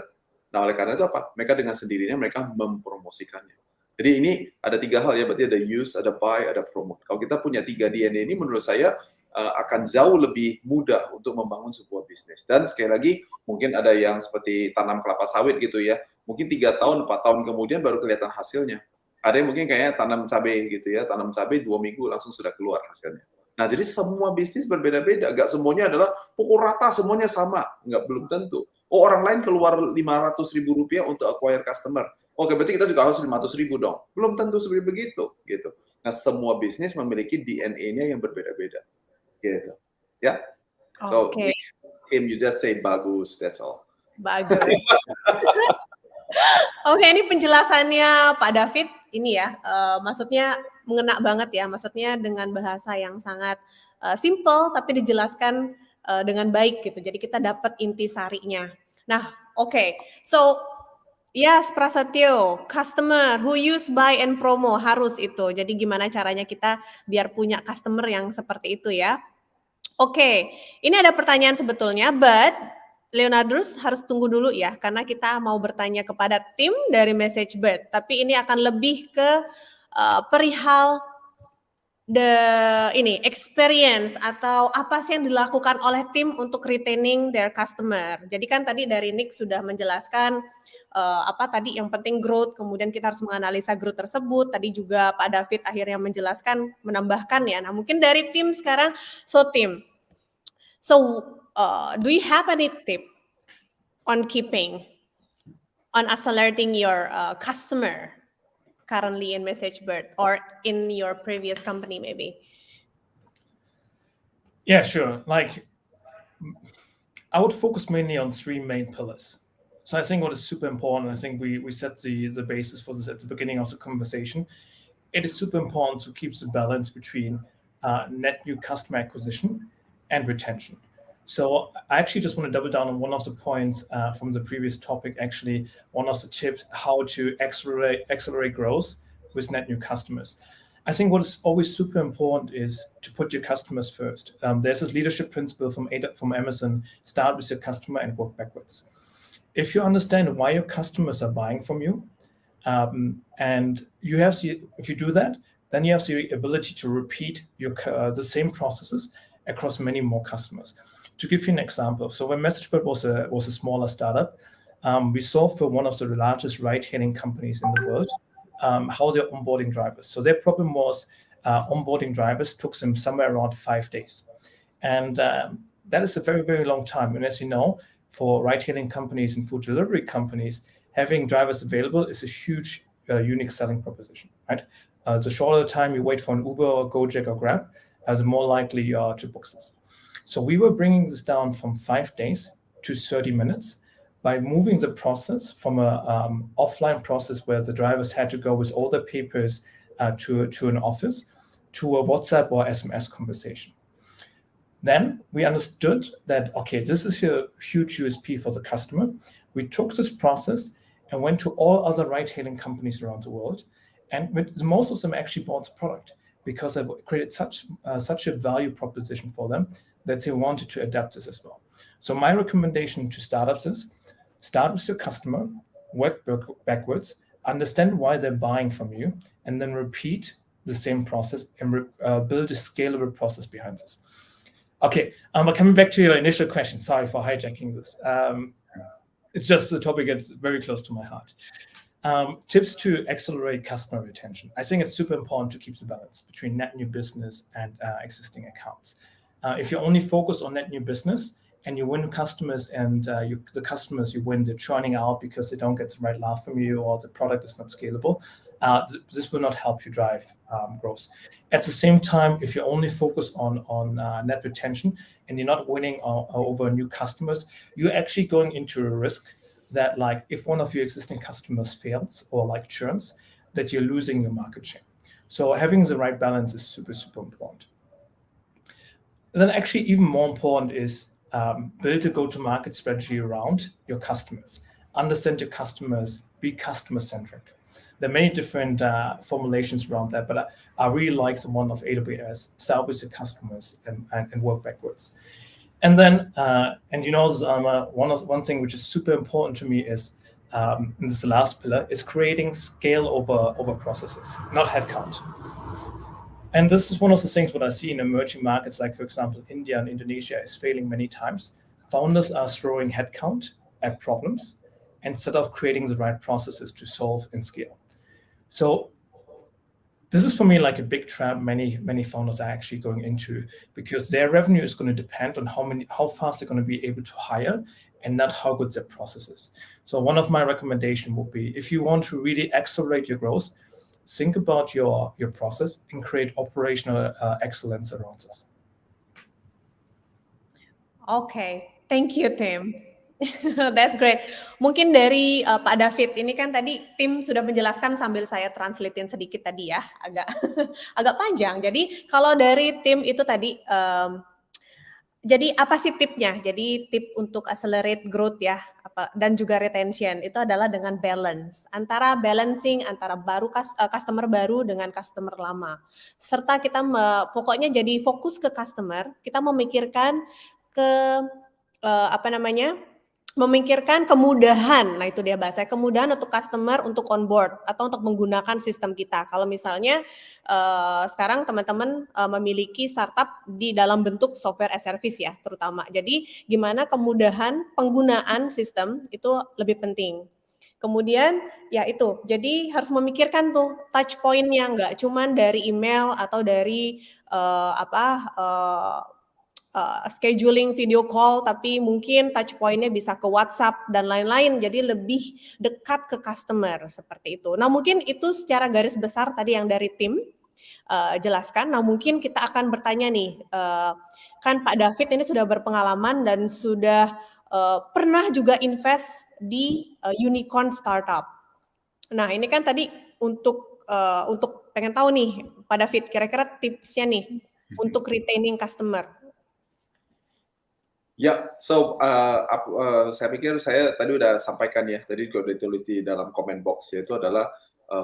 Nah, oleh karena itu apa? Mereka dengan sendirinya mereka mempromosikannya. Jadi ini ada 3 hal ya, berarti ada use, ada buy, ada promote. Kalau kita punya 3 DNA ini, menurut saya akan jauh lebih mudah untuk membangun sebuah bisnis. Dan sekali lagi, mungkin ada yang seperti tanam kelapa sawit gitu ya. Mungkin 3 tahun, 4 tahun kemudian baru kelihatan hasilnya. Ada yang mungkin kayaknya tanam cabai gitu ya, tanam cabai 2 minggu langsung sudah keluar hasilnya. Nah, jadi semua bisnis berbeda-beda. Nggak semuanya adalah pukul rata, semuanya sama. Belum tentu. Oh, orang lain keluar Rp500.000 untuk acquire customer. Oke, berarti kita juga harus 500.000 dong. Belum tentu seperti begitu, gitu. Nah, semua bisnis memiliki DNA-nya yang berbeda-beda, gitu. Ya. So, Kim, you just say bagus, that's all. Bagus. Oke, ini penjelasannya Pak David ini ya, maksudnya mengena banget ya, maksudnya dengan bahasa yang sangat simple tapi dijelaskan dengan baik gitu. Jadi kita dapat intisarinya. Nah, oke. So, yes, Prasetyo, customer who use buy and promo harus itu. Jadi gimana caranya kita biar punya customer yang seperti itu ya. Oke, ini ada pertanyaan sebetulnya, but Leonardus harus tunggu dulu ya, karena kita mau bertanya kepada tim dari Message Bird. Tapi ini akan lebih ke perihal experience atau apa sih yang dilakukan oleh tim untuk retaining their customer. Jadi kan tadi dari Nick sudah menjelaskan tadi yang penting growth, kemudian kita harus menganalisa growth tersebut. Tadi juga Pak David akhirnya menjelaskan, menambahkan ya. Nah, mungkin dari tim sekarang, tim. So, do you have any tip on accelerating your customer currently in MessageBird or in your previous company maybe? Yeah, sure. Like, I would focus mainly on 3 main pillars. So I think what is super important, I think we set the basis for this at the beginning of the conversation. It is super important to keep the balance between net new customer acquisition and retention. So I actually just want to double down on one of the points from the previous topic, actually, one of the tips, how to accelerate growth with net new customers. I think what is always super important is to put your customers first. There's this leadership principle from Amazon, start with your customer and work backwards. If you understand why your customers are buying from you, and if you do that, then you have the ability to repeat the same processes across many more customers. To give you an example, so when MessageBird was a smaller startup, we saw for one of the largest ride-hailing companies in the world how they're onboarding drivers. So their problem was onboarding drivers took them somewhere around 5 days. And that is a very, very long time. And as you know, for ride-hailing companies and food delivery companies, having drivers available is a huge unique selling proposition, right? The shorter time you wait for an Uber or Gojek or Grab, the more likely you are to book this. So we were bringing this down from 5 days to 30 minutes by moving the process from a offline process where the drivers had to go with all their papers to an office to a WhatsApp or SMS conversation. Then we understood that, okay, this is a huge USP for the customer. We took this process and went to all other ride-hailing companies around the world, and most of them actually bought the product because it created such a value proposition for them that they wanted to adapt this as well. So my recommendation to startups is start with your customer, work backwards, understand why they're buying from you, and then repeat the same process and build a scalable process behind this. Okay, coming back to your initial question, sorry for hijacking this. It's just the topic that's very close to my heart. Tips to accelerate customer retention. I think it's super important to keep the balance between net new business and existing accounts. If you only focus on net new business and you win customers and the customers you win, they're churning out because they don't get the right laugh from you or the product is not scalable, this will not help you drive growth. At the same time, if you only focus on net retention and you're not winning over new customers, you're actually going into a risk that, like, if one of your existing customers fails or like churns, that you're losing your market share. So having the right balance is super, super important. And then actually even more important is build a go-to-market strategy around your customers. Understand your customers, be customer-centric. There are many different formulations around that, but I really like the one of AWS, start with your customers and work backwards. And then, one thing which is super important to me is, and this is the last pillar, is creating scale over processes, not headcount. And this is one of the things what I see in emerging markets, like, for example, India and Indonesia is failing many times. Founders are throwing headcount at problems instead of creating the right processes to solve and scale. So this is for me like a big trap many founders are actually going into, because their revenue is going to depend on how fast they're going to be able to hire and not how good their process is. So one of my recommendations would be, if you want to really accelerate your growth, think about your process and create operational excellence around this. Okay, thank you, Tim. That's great. Mungkin dari Pak David ini kan tadi tim sudah menjelaskan sambil saya translatein sedikit tadi ya, agak agak panjang. Jadi kalau dari tim itu tadi, jadi apa sih tipnya? Jadi tip untuk accelerate growth ya, dan juga retention itu adalah dengan balancing antara customer baru dengan customer lama. Serta kita pokoknya jadi fokus ke customer, kita memikirkan memikirkan kemudahan. Nah itu dia bahasa, kemudahan untuk customer untuk onboard atau untuk menggunakan sistem kita. Kalau misalnya sekarang teman-teman memiliki startup di dalam bentuk software as service ya terutama. Jadi gimana kemudahan penggunaan sistem itu lebih penting. Kemudian ya itu, jadi harus memikirkan tuh touch point-nya, nggak cuman dari email atau dari scheduling video call, tapi mungkin touch point-nya bisa ke WhatsApp dan lain-lain, jadi lebih dekat ke customer seperti itu. Nah mungkin itu secara garis besar tadi yang dari tim jelaskan. Nah mungkin kita akan bertanya nih, kan Pak David ini sudah berpengalaman dan sudah pernah juga invest di unicorn startup. Nah ini kan tadi untuk pengen tahu nih Pak David, kira-kira tipsnya nih untuk retaining customer. Ya, saya pikir saya tadi udah sampaikan ya, tadi juga ditulis di dalam comment box, yaitu adalah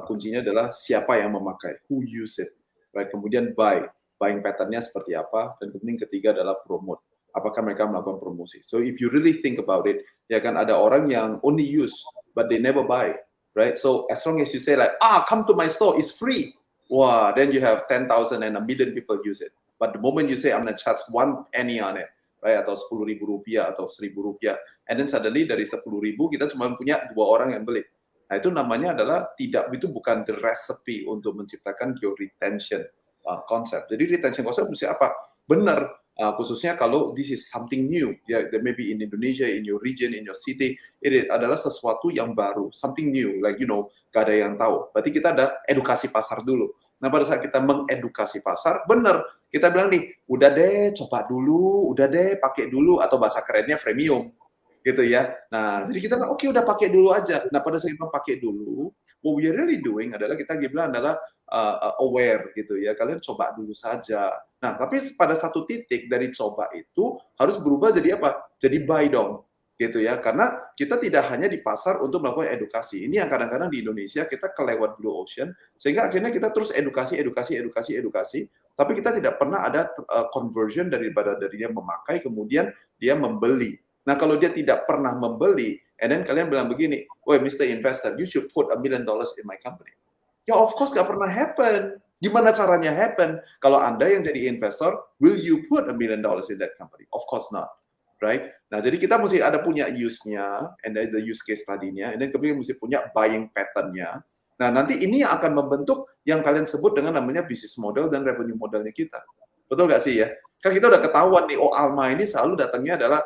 kuncinya adalah siapa yang memakai, who use it, right? Kemudian buying pattern-nya seperti apa, dan kemudian ketiga adalah promote, apakah mereka melakukan promosi. So if you really think about it, ya kan ada orang yang only use, but they never buy, right? So as long as you say like, come to my store, it's free, wow, then you have 10,000 and 1 million people use it. But the moment you say, I'm gonna charge 1 penny on it, right, atau Rp10.000 atau Rp1.000, and then suddenly dari 10.000 kita cuma punya 2 orang yang beli. Nah itu namanya adalah itu bukan the recipe untuk menciptakan your retention concept. Jadi retention concept mesti apa? Benar, khususnya kalau this is something new, ya, maybe in Indonesia, in your region, in your city, ini adalah sesuatu yang baru, something new, like gak ada yang tahu. Berarti kita ada edukasi pasar dulu. Nah, pada saat kita mengedukasi pasar, benar, kita bilang nih, udah deh, coba dulu, udah deh, pakai dulu, atau bahasa kerennya freemium, gitu ya. Nah, jadi kita bilang, oke, udah pakai dulu aja. Nah, pada saat kita pakai dulu, what we are really doing adalah kita bilang adalah aware, gitu ya. Kalian coba dulu saja. Nah, tapi pada satu titik dari coba itu harus berubah jadi apa? Jadi buy dong, gitu ya. Karena kita tidak hanya di pasar untuk melakukan edukasi. Ini yang kadang-kadang di Indonesia kita kelewat blue ocean, sehingga akhirnya kita terus edukasi, tapi kita tidak pernah ada conversion dari dia memakai, kemudian dia membeli. Nah, kalau dia tidak pernah membeli, and then kalian bilang begini, "Woi, Mr. Investor, you should put $1 million in my company." Ya, of course nggak pernah happen. Gimana caranya happen? Kalau Anda yang jadi investor, will you put $1 million in that company? Of course not, right? Nah, jadi kita mesti ada punya use-nya, and then the use case tadinya, and then kemudian mesti punya buying pattern-nya. Nah, nanti ini yang akan membentuk yang kalian sebut dengan namanya business model dan revenue modelnya kita. Betul nggak sih ya? Kan kita udah ketahuan nih, Alma ini selalu datangnya adalah,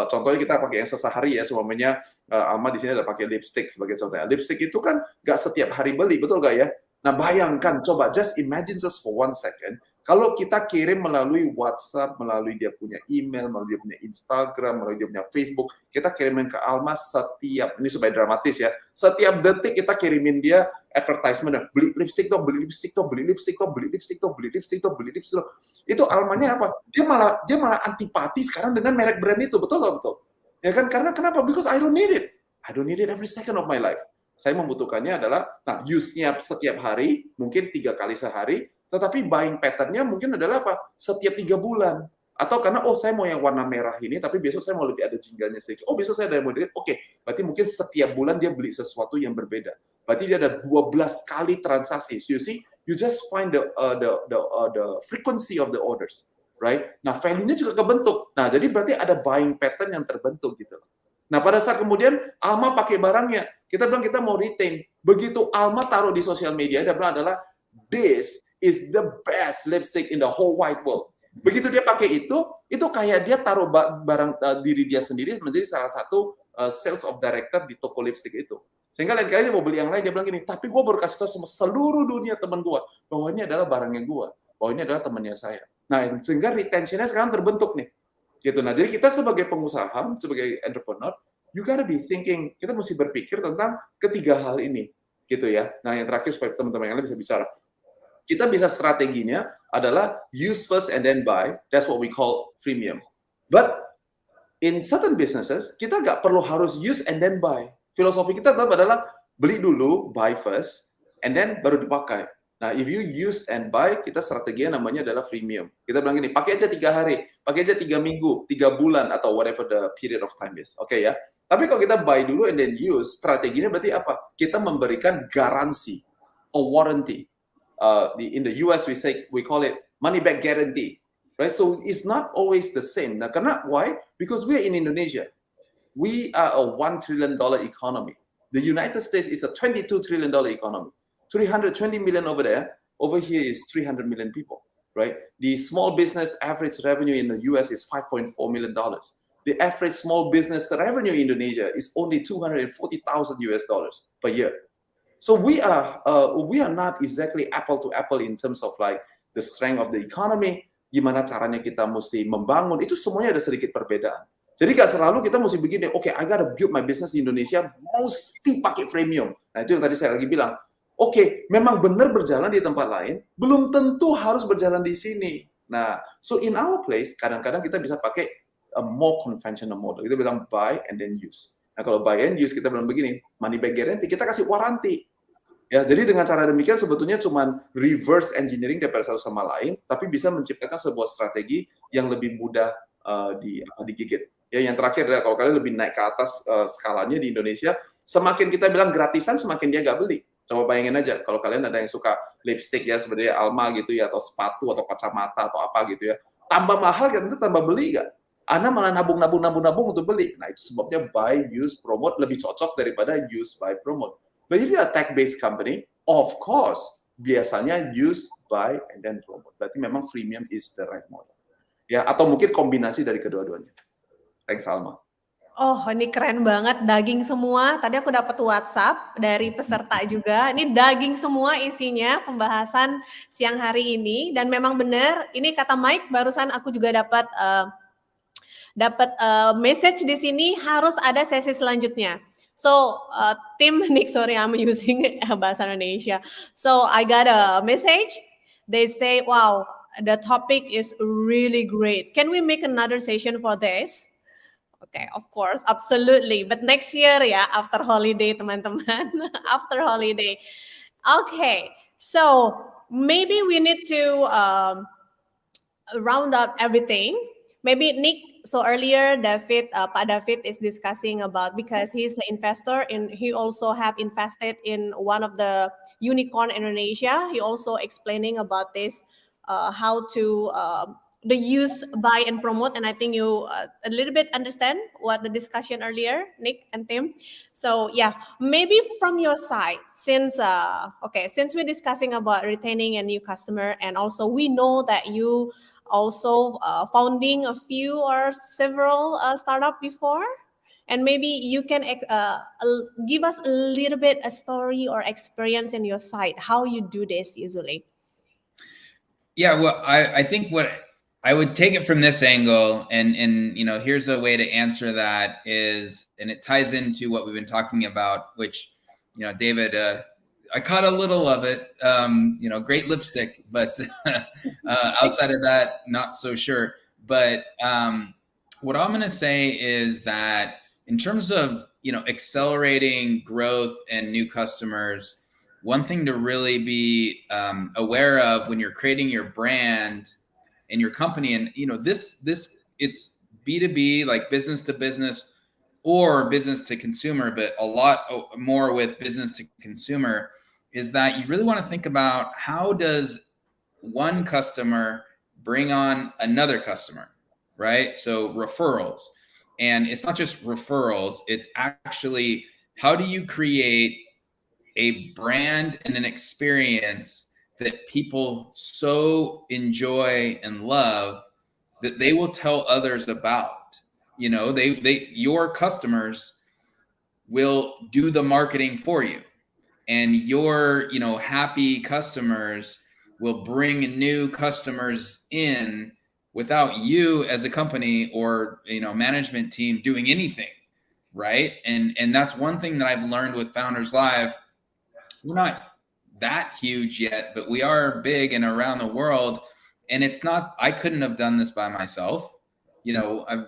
contohnya kita pakai yang sesehari ya, semuanya Alma di sini ada pakai lipstick sebagai contohnya. Lipstick itu kan nggak setiap hari beli, betul nggak ya? Nah, bayangkan, coba just imagine just for 1 second, kalau kita kirim melalui WhatsApp, melalui dia punya email, melalui dia punya Instagram, melalui dia punya Facebook, kita kirimin ke Alma setiap, ini supaya dramatis ya, setiap detik kita kirimin dia advertisement, beli lipstick dong, beli lipstick dong, beli lipstick dong, beli lipstick dong, beli lipstick dong, beli lipstick dong. Itu Almanya apa? Dia malah antipati sekarang dengan merek brand itu, betul nggak betul? Ya kan, karena kenapa? Because I don't need it. I don't need it every second of my life. Saya membutuhkannya adalah, nah, use-nya setiap hari, mungkin 3 kali sehari, tetapi buying pattern-nya mungkin adalah apa? Setiap 3 bulan. Atau karena, saya mau yang warna merah ini, tapi besok saya mau lebih ada jinglenya sedikit. Besok saya ada yang model, oke. Berarti mungkin setiap bulan dia beli sesuatu yang berbeda. Berarti dia ada 12 kali transaksi. So you see, you just find the frequency of the orders, right? Nah, value-nya juga kebentuk. Nah, jadi berarti ada buying pattern yang terbentuk gitu. Nah, pada saat kemudian Alma pakai barangnya, kita bilang kita mau retain. Begitu Alma taruh di sosial media, dia bilang adalah, this is the best lipstick in the whole wide world. Begitu dia pakai itu kayak dia taruh barang diri dia sendiri menjadi salah satu sales of director di toko lipstick itu. Sehingga lain kali dia mau beli yang lain, dia bilang gini, tapi gue baru kasih tahu sama seluruh dunia teman gue, bahwa ini adalah barangnya gue, bahwa ini adalah temannya saya. Nah, sehingga retention-nya sekarang terbentuk nih. Gitu. Nah, jadi kita sebagai pengusaha, sebagai entrepreneur, you gotta be thinking, kita mesti berpikir tentang ketiga hal ini, gitu ya. Nah, yang terakhir supaya teman-teman yang lain bisa bicara. Kita bisa strateginya adalah use first and then buy. That's what we call freemium. But in certain businesses, kita nggak perlu harus use and then buy. Filosofi kita tetap adalah beli dulu, buy first, and then baru dipakai. Nah, if you use and buy, kita strateginya namanya adalah freemium. Kita bilang gini, pakai aja 3 hari, pakai aja 3 minggu, 3 bulan, atau whatever the period of time is. Oke ya. Tapi kalau kita buy dulu and then use, strateginya berarti apa? Kita memberikan garansi, a warranty. In the US, we call it money back guarantee. Right? So it's not always the same. Nah, karena why? Because we are in Indonesia. We are a $1 trillion economy. The United States is a $22 trillion economy. 320 million over there. Over here is 300 million people, right? The small business average revenue in the US is $5.4 million. The average small business revenue in Indonesia is only $240,000 per year. So we are not exactly apple to apple in terms of like the strength of the economy. Gimana caranya kita mesti membangun, itu semuanya ada sedikit perbedaan. Jadi gak selalu kita mesti begini, okay, I gotta build my business di Indonesia, mesti pakai freemium. Nah, itu yang tadi saya lagi bilang. Oke, memang benar berjalan di tempat lain, belum tentu harus berjalan di sini. Nah, so in our place, kadang-kadang kita bisa pakai a more conventional model. Kita bilang buy and then use. Nah, kalau buy and use, kita bilang begini, money back guarantee, kita kasih warranty. Ya, jadi dengan cara demikian sebetulnya cuma reverse engineering daripada satu sama lain, tapi bisa menciptakan sebuah strategi yang lebih mudah digigit. Ya, yang terakhir adalah kalau kalian lebih naik ke atas skalanya di Indonesia, semakin kita bilang gratisan, semakin dia nggak beli. Coba bayangin aja, kalau kalian ada yang suka lipstick ya, sebenarnya Alma gitu ya, atau sepatu, atau kacamata, atau apa gitu ya, tambah mahal kan, tambah beli nggak? Anda malah nabung untuk beli. Nah, itu sebabnya buy, use, promote lebih cocok daripada use, buy, promote. But if you are a tech-based company, of course, biasanya use, buy, and then promote. Berarti memang freemium is the right model. Ya, atau mungkin kombinasi dari kedua-duanya. Thanks, Alma. Oh, ini keren banget, daging semua. Tadi aku dapat WhatsApp dari peserta juga. Ini daging semua isinya pembahasan siang hari ini. Dan memang benar, ini kata Mike, barusan aku juga dapat message di sini harus ada sesi selanjutnya. So, tim Nick, sorry, I'm using bahasa Indonesia. So, I got a message. They say, wow, the topic is really great. Can we make another session for this? Okay, of course, absolutely. But next year, yeah, after holiday, teman-teman, after holiday. Okay, so maybe we need to round up everything. Maybe Nick. So earlier, Pak David is discussing about because he's an investor and he also have invested in one of the unicorn in Indonesia. He also explaining about this, how to the use, buy, and promote. And I think you a little bit understand what the discussion earlier, Nick and Tim. So yeah, maybe from your side, since we're discussing about retaining a new customer, and also we know that you also founding a few or several startup before, and maybe you can give us a little bit a story or experience in your site, how you do this usually. Yeah, well, I think what I would take it from this angle, and here's a way to answer that is, and it ties into what we've been talking about, which, David, I caught a little of it, great lipstick, but outside of that, not so sure. But what I'm going to say is that in terms of, accelerating growth and new customers, one thing to really be aware of when you're creating your brand and your company, and this it's B2B, like business to business or business to consumer, but a lot more with business to consumer, is that you really want to think about how does one customer bring on another customer, right? So referrals. And it's not just referrals, it's actually how do you create a brand and an experience that people so enjoy and love that they will tell others about. Your customers will do the marketing for you, and your happy customers will bring new customers in without you as a company or management team doing anything, right? And that's one thing that I've learned with Founders Live. We're not that huge yet, but we are big and around the world. And it's not, I couldn't have done this by myself.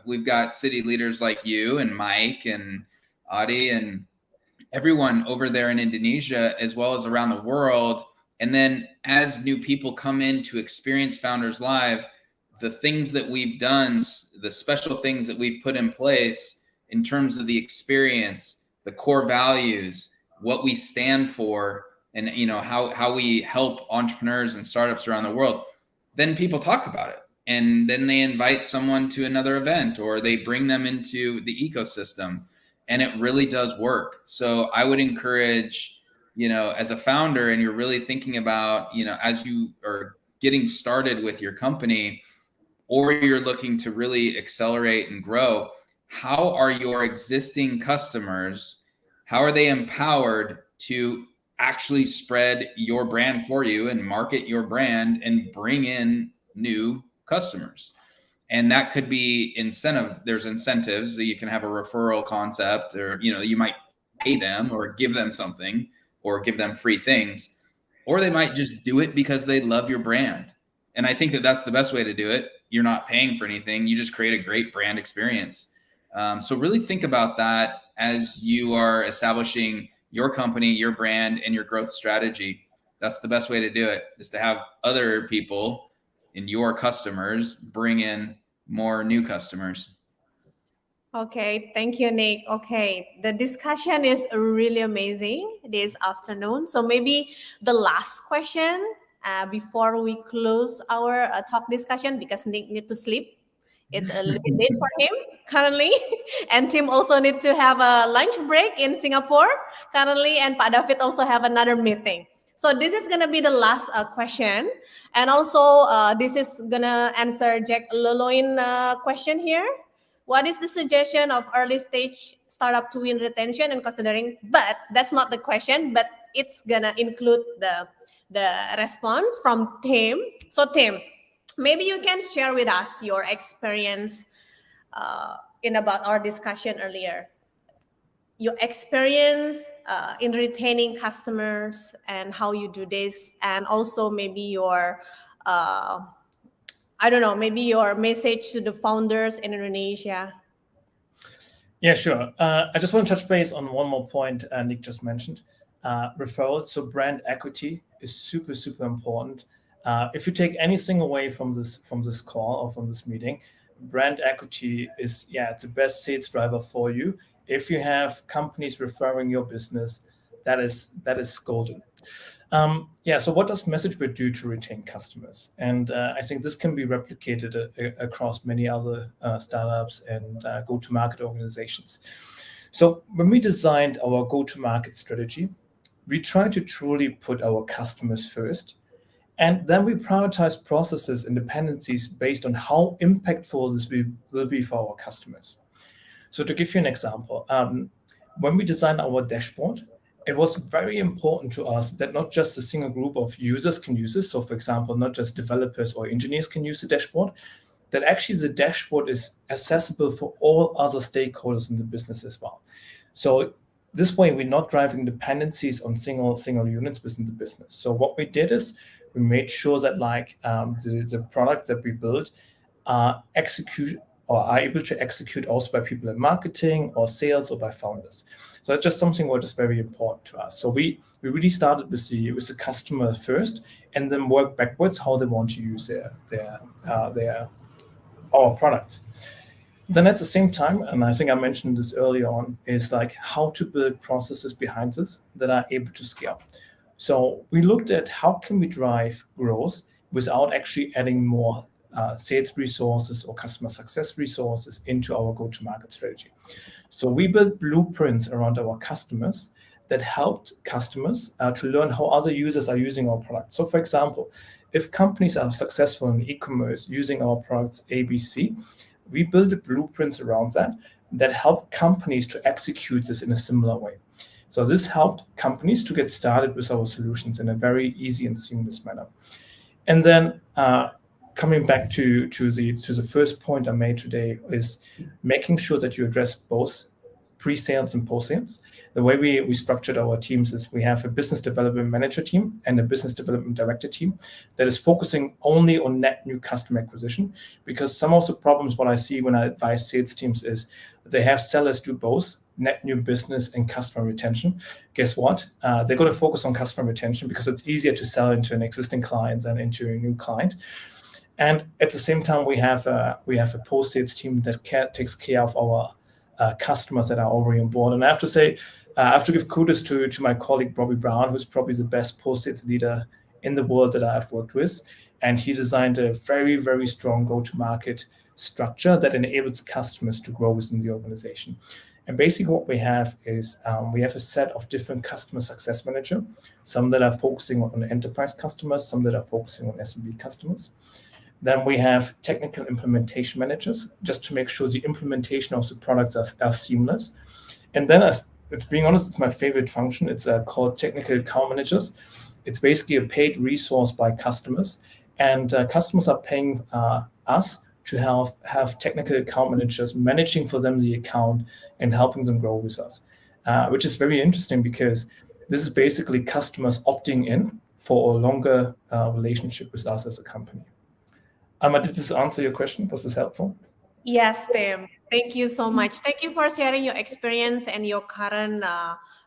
We've got city leaders like you and Mike and Adi and everyone over there in Indonesia, as well as around the world. And then as new people come in to experience Founders Live, the things that we've done, the special things that we've put in place in terms of the experience, the core values, what we stand for, and how we help entrepreneurs and startups around the world, then people talk about it. And then they invite someone to another event, or they bring them into the ecosystem, and it really does work. So I would encourage, as a founder, and you're really thinking about, as you are getting started with your company, or you're looking to really accelerate and grow, how are your existing customers, how are they empowered to actually spread your brand for you and market your brand and bring in new customers? And that could be there's incentives that you can have a referral concept, or you might pay them or give them something or give them free things, or they might just do it because they love your brand. And I think that that's the best way to do it. You're not paying for anything, you just create a great brand experience. So really think about that as you are establishing your company, your brand, and your growth strategy. That's the best way to do it, is to have other people in your customers bring in more new customers. Okay, thank you, Nick. Okay, the discussion is really amazing this afternoon. So maybe the last question before we close our talk discussion, because Nick need to sleep. It's a little bit late for him currently. And Tim also need to have a lunch break in Singapore currently. And Pak David also have another meeting. So this is gonna be the last question, and also this is gonna answer Jack Loloin question here. What is the suggestion of early stage startup to win retention and considering? But that's not the question, but it's gonna include the response from Tim. So Tim, maybe you can share with us your experience in about our discussion earlier. Your experience in retaining customers and how you do this, and also maybe your I don't know, maybe your message to the founders in Indonesia. Yeah, sure. I just want to touch base on one more point Nick just mentioned. Referrals, so brand equity is super, super important. If you take anything away from this call or from this meeting, brand equity is, it's the best sales driver for you. If you have companies referring your business, that is golden. So what does MessageBird do to retain customers? And I think this can be replicated across many other startups and go-to-market organizations. So when we designed our go-to-market strategy, we tried to truly put our customers first. And then we prioritize processes and dependencies based on how impactful this will be for our customers. So to give you an example, when we designed our dashboard, it was very important to us that not just a single group of users can use this. So for example, not just developers or engineers can use the dashboard, that actually the dashboard is accessible for all other stakeholders in the business as well. So this way, we're not driving dependencies on single units within the business. So what we did is we made sure that the products that we build are able to execute also by people in marketing or sales or by founders. So that's just something which is very important to us. So we really started with the customer first, and then work backwards how they want to use our products. Then at the same time, and I think I mentioned this earlier on, is like how to build processes behind this that are able to scale. So we looked at how can we drive growth without actually adding more sales resources or customer success resources into our go-to-market strategy. So we built blueprints around our customers that helped customers to learn how other users are using our products. So for example, if companies are successful in e-commerce using our products ABC, we built blueprints around that help companies to execute this in a similar way. So this helped companies to get started with our solutions in a very easy and seamless manner. And then coming back to the first point I made today is making sure that you address both pre-sales and post-sales. The way we structured our teams is we have a business development manager team and a business development director team that is focusing only on net new customer acquisition, because some of the problems what I see when I advise sales teams is they have sellers do both net new business and customer retention. Guess what? They're going to focus on customer retention because it's easier to sell into an existing client than into a new client. And at the same time, we have a post-sales team that takes care of our customers that are already on board. And I have to say, I have to give kudos to my colleague, Bobby Brown, who's probably the best post-sales leader in the world that I've worked with. And he designed a very, very strong go-to-market structure that enables customers to grow within the organization. And basically what we have is we have a set of different customer success managers, some that are focusing on enterprise customers, some that are focusing on SMB customers. Then we have technical implementation managers, just to make sure the implementation of the products are seamless. And then, it's being honest, it's my favorite function. It's called technical account managers. It's basically a paid resource by customers. And customers are paying us to have technical account managers managing for them the account and helping them grow with us, which is very interesting because this is basically customers opting in for a longer relationship with us as a company. Did this answer your question? Was this helpful? Yes, Tim. Thank you so much. Thank you for sharing your experience and your current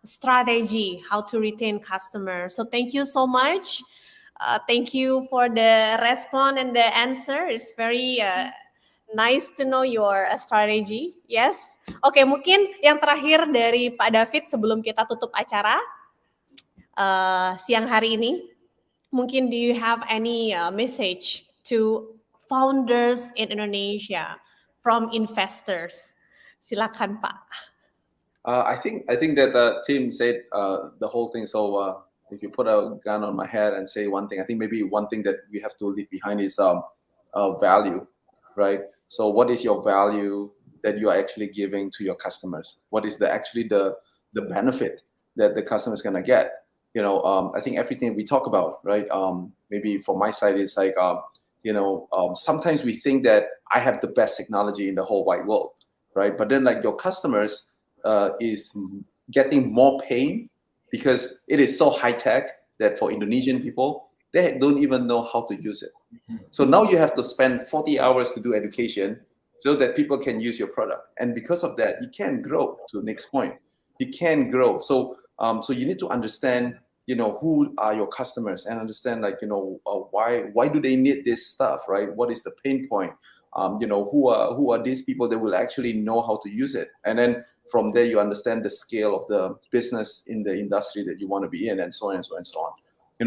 strategy, how to retain customers. So thank you so much. Thank you for the response and the answer. It's very nice to know your strategy. Yes. Oke, mungkin yang terakhir dari Pak David sebelum kita tutup acara siang hari ini. Mungkin do you have any message to founders in Indonesia from investors? Silakan, Pak. I think that the team said the whole thing. So if you put a gun on my head and say one thing, I think maybe one thing that we have to leave behind is value, right? So what is your value that you are actually giving to your customers? What is the benefit that the customer is gonna get? I think everything we talk about, right? Maybe from my side, it's like, sometimes we think that I have the best technology in the whole wide world, right? But then like your customers is getting more pain because it is so high tech that for Indonesian people, they don't even know how to use it. So now you have to spend 40 hours to do education so that people can use your product. And because of that, you can't grow. To the next point, you can't grow. So you need to understand, who are your customers and understand like, why do they need this stuff, right? What is the pain point? Who are these people that will actually know how to use it? And then from there, you understand the scale of the business in the industry that you want to be in, and so on and so on and so on.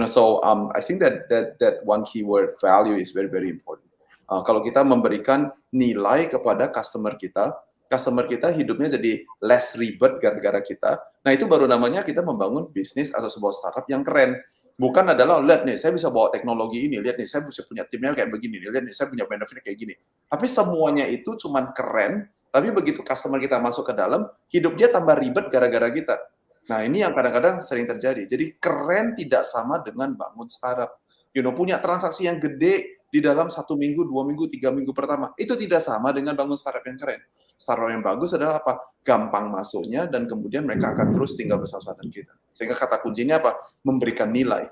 So I think that one keyword, value, is very, very important. Kalau kita memberikan nilai kepada customer kita hidupnya jadi less ribet gara-gara kita. Nah, itu baru namanya kita membangun bisnis atau sebuah startup yang keren. Bukan adalah, lihat nih, saya bisa bawa teknologi ini, lihat nih, saya bisa punya timnya kayak begini, lihat nih, saya punya benefit kayak gini. Tapi semuanya itu cuman keren, tapi begitu customer kita masuk ke dalam, hidup dia tambah ribet gara-gara kita. Nah, ini yang kadang-kadang sering terjadi. Jadi keren tidak sama dengan bangun startup. Punya transaksi yang gede di dalam 1 minggu, 2 minggu, 3 minggu pertama. Itu tidak sama dengan bangun startup yang keren. Startup yang bagus adalah apa? Gampang masuknya, dan kemudian mereka akan terus tinggal bersama dengan kita. Sehingga kata kuncinya apa? Memberikan nilai,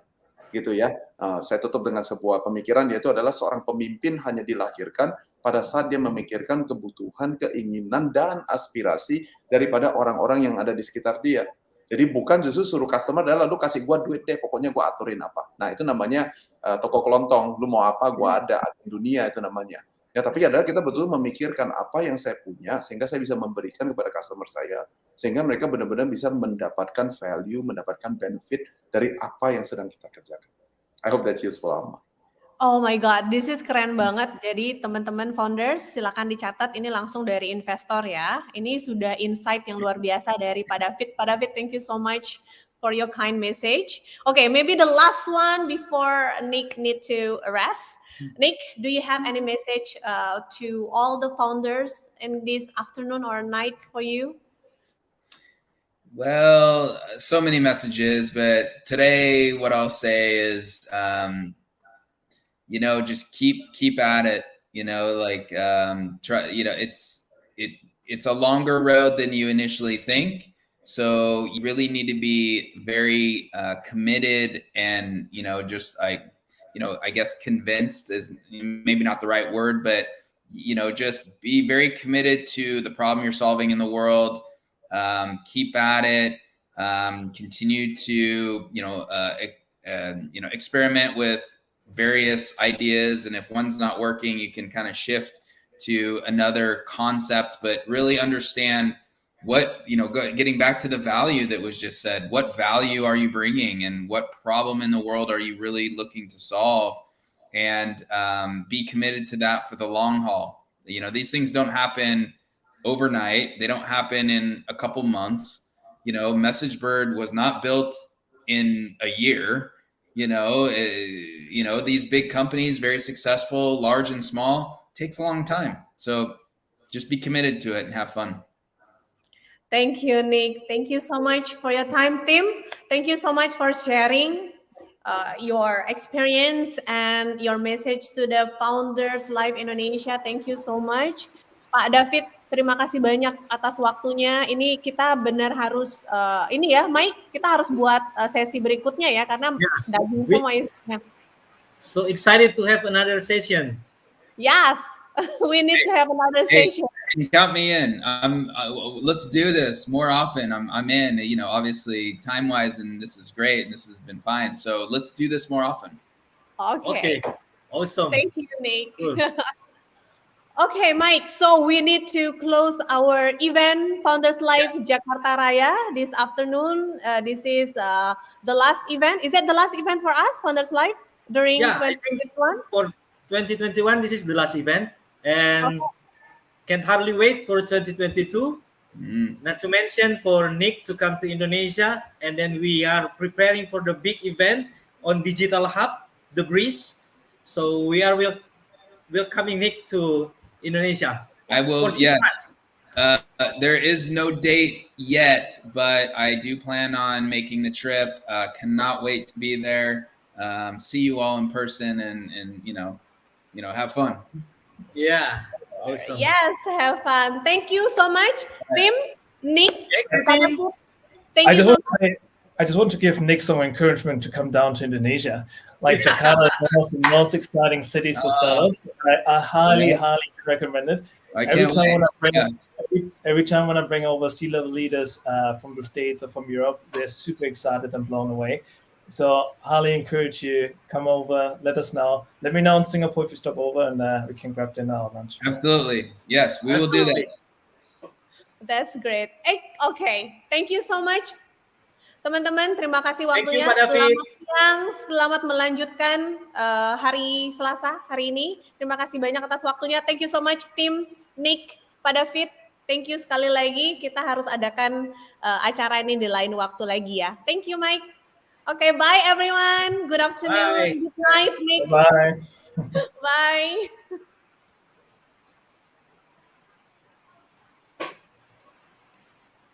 gitu ya. Saya tutup dengan sebuah pemikiran, yaitu adalah seorang pemimpin hanya dilahirkan pada saat dia memikirkan kebutuhan, keinginan, dan aspirasi daripada orang-orang yang ada di sekitar dia. Jadi bukan justru suruh customer adalah, lu kasih gua duit deh, pokoknya gua aturin apa. Nah, itu namanya toko kelontong. Lu mau apa, gua ada dunia, itu namanya. Ya, tapi adalah kita betul memikirkan apa yang saya punya sehingga saya bisa memberikan kepada customer saya, sehingga mereka benar-benar bisa mendapatkan value, mendapatkan benefit dari apa yang sedang kita kerjakan. I hope that's useful, Alma. Oh my God, this is keren banget. Jadi teman-teman founders, silakan dicatat, ini langsung dari investor ya. Ini sudah insight yang luar biasa dari Pak David. Pak David, thank you so much for your kind message. Okay, maybe the last one before Nick need to rest. Nick, do you have any message to all the founders in this afternoon or night for you? Well, so many messages, but today what I'll say is, just keep at it. Try. It's a longer road than you initially think. So you really need to be very committed, and I guess convinced is maybe not the right word, but, just be very committed to the problem you're solving in the world. Keep at it, continue to, experiment with various ideas. And if one's not working, you can kind of shift to another concept, but really understand what, getting back to the value that was just said, what value are you bringing and what problem in the world are you really looking to solve, and be committed to that for the long haul. These things don't happen overnight. They don't happen in a couple months. MessageBird was not built in a year. These big companies, very successful, large and small, takes a long time. So just be committed to it and have fun. Thank you, Nick. Thank you so much for your time, Tim. Thank you so much for sharing your experience and your message to the Founders Live Indonesia. Thank you so much. Pak David, terima kasih banyak atas waktunya. Ini kita benar harus, Mike, kita harus buat sesi berikutnya ya, karena daging semua isinya. So excited to have another session. Yes, we need to have another session. Count me in. Let's do this more often. I'm in. Obviously time-wise, and this is great. This has been fine. So let's do this more often. Okay. Awesome. Thank you, Nick. Okay, Mike. So we need to close our event, Founders Live Jakarta Raya, this afternoon. This is the last event. Is that the last event for us, Founders Live, during 2021? For 2021, this is the last event, and can't hardly wait for 2022. Not to mention for Nick to come to Indonesia, and then we are preparing for the big event on Digital Hub, The Breeze. So we are welcoming Nick to Indonesia. I will. For 6 Yes. months. There is no date yet, but I do plan on making the trip. Cannot wait to be there. See you all in person, and have fun. Yeah. Awesome. Yes, have fun. Thank you so much, Tim, Nick. Thank you, Tim. Thank you so much. I just want to give Nick some encouragement to come down to Indonesia. Like Jakarta is one of the most exciting cities for startups. I highly recommend it. Every time when I bring over C-level leaders from the States or from Europe, they're super excited and blown away. So highly encourage you, come over, let us know. Let me know in Singapore if you stop over, and we can grab dinner or lunch. Absolutely. Yes, we will do that. That's great. Okay, thank you so much. Teman-teman, terima kasih Thank you, waktunya. Pak David. Selamat siang, selamat melanjutkan hari Selasa hari ini. Terima kasih banyak atas waktunya. Thank you so much, Tim, Nick, Pak David. Thank you sekali lagi. Kita harus adakan acara ini di lain waktu lagi ya. Thank you, Mike. Okay, bye everyone. Good afternoon. Bye. Good night, Nick. Bye. Bye.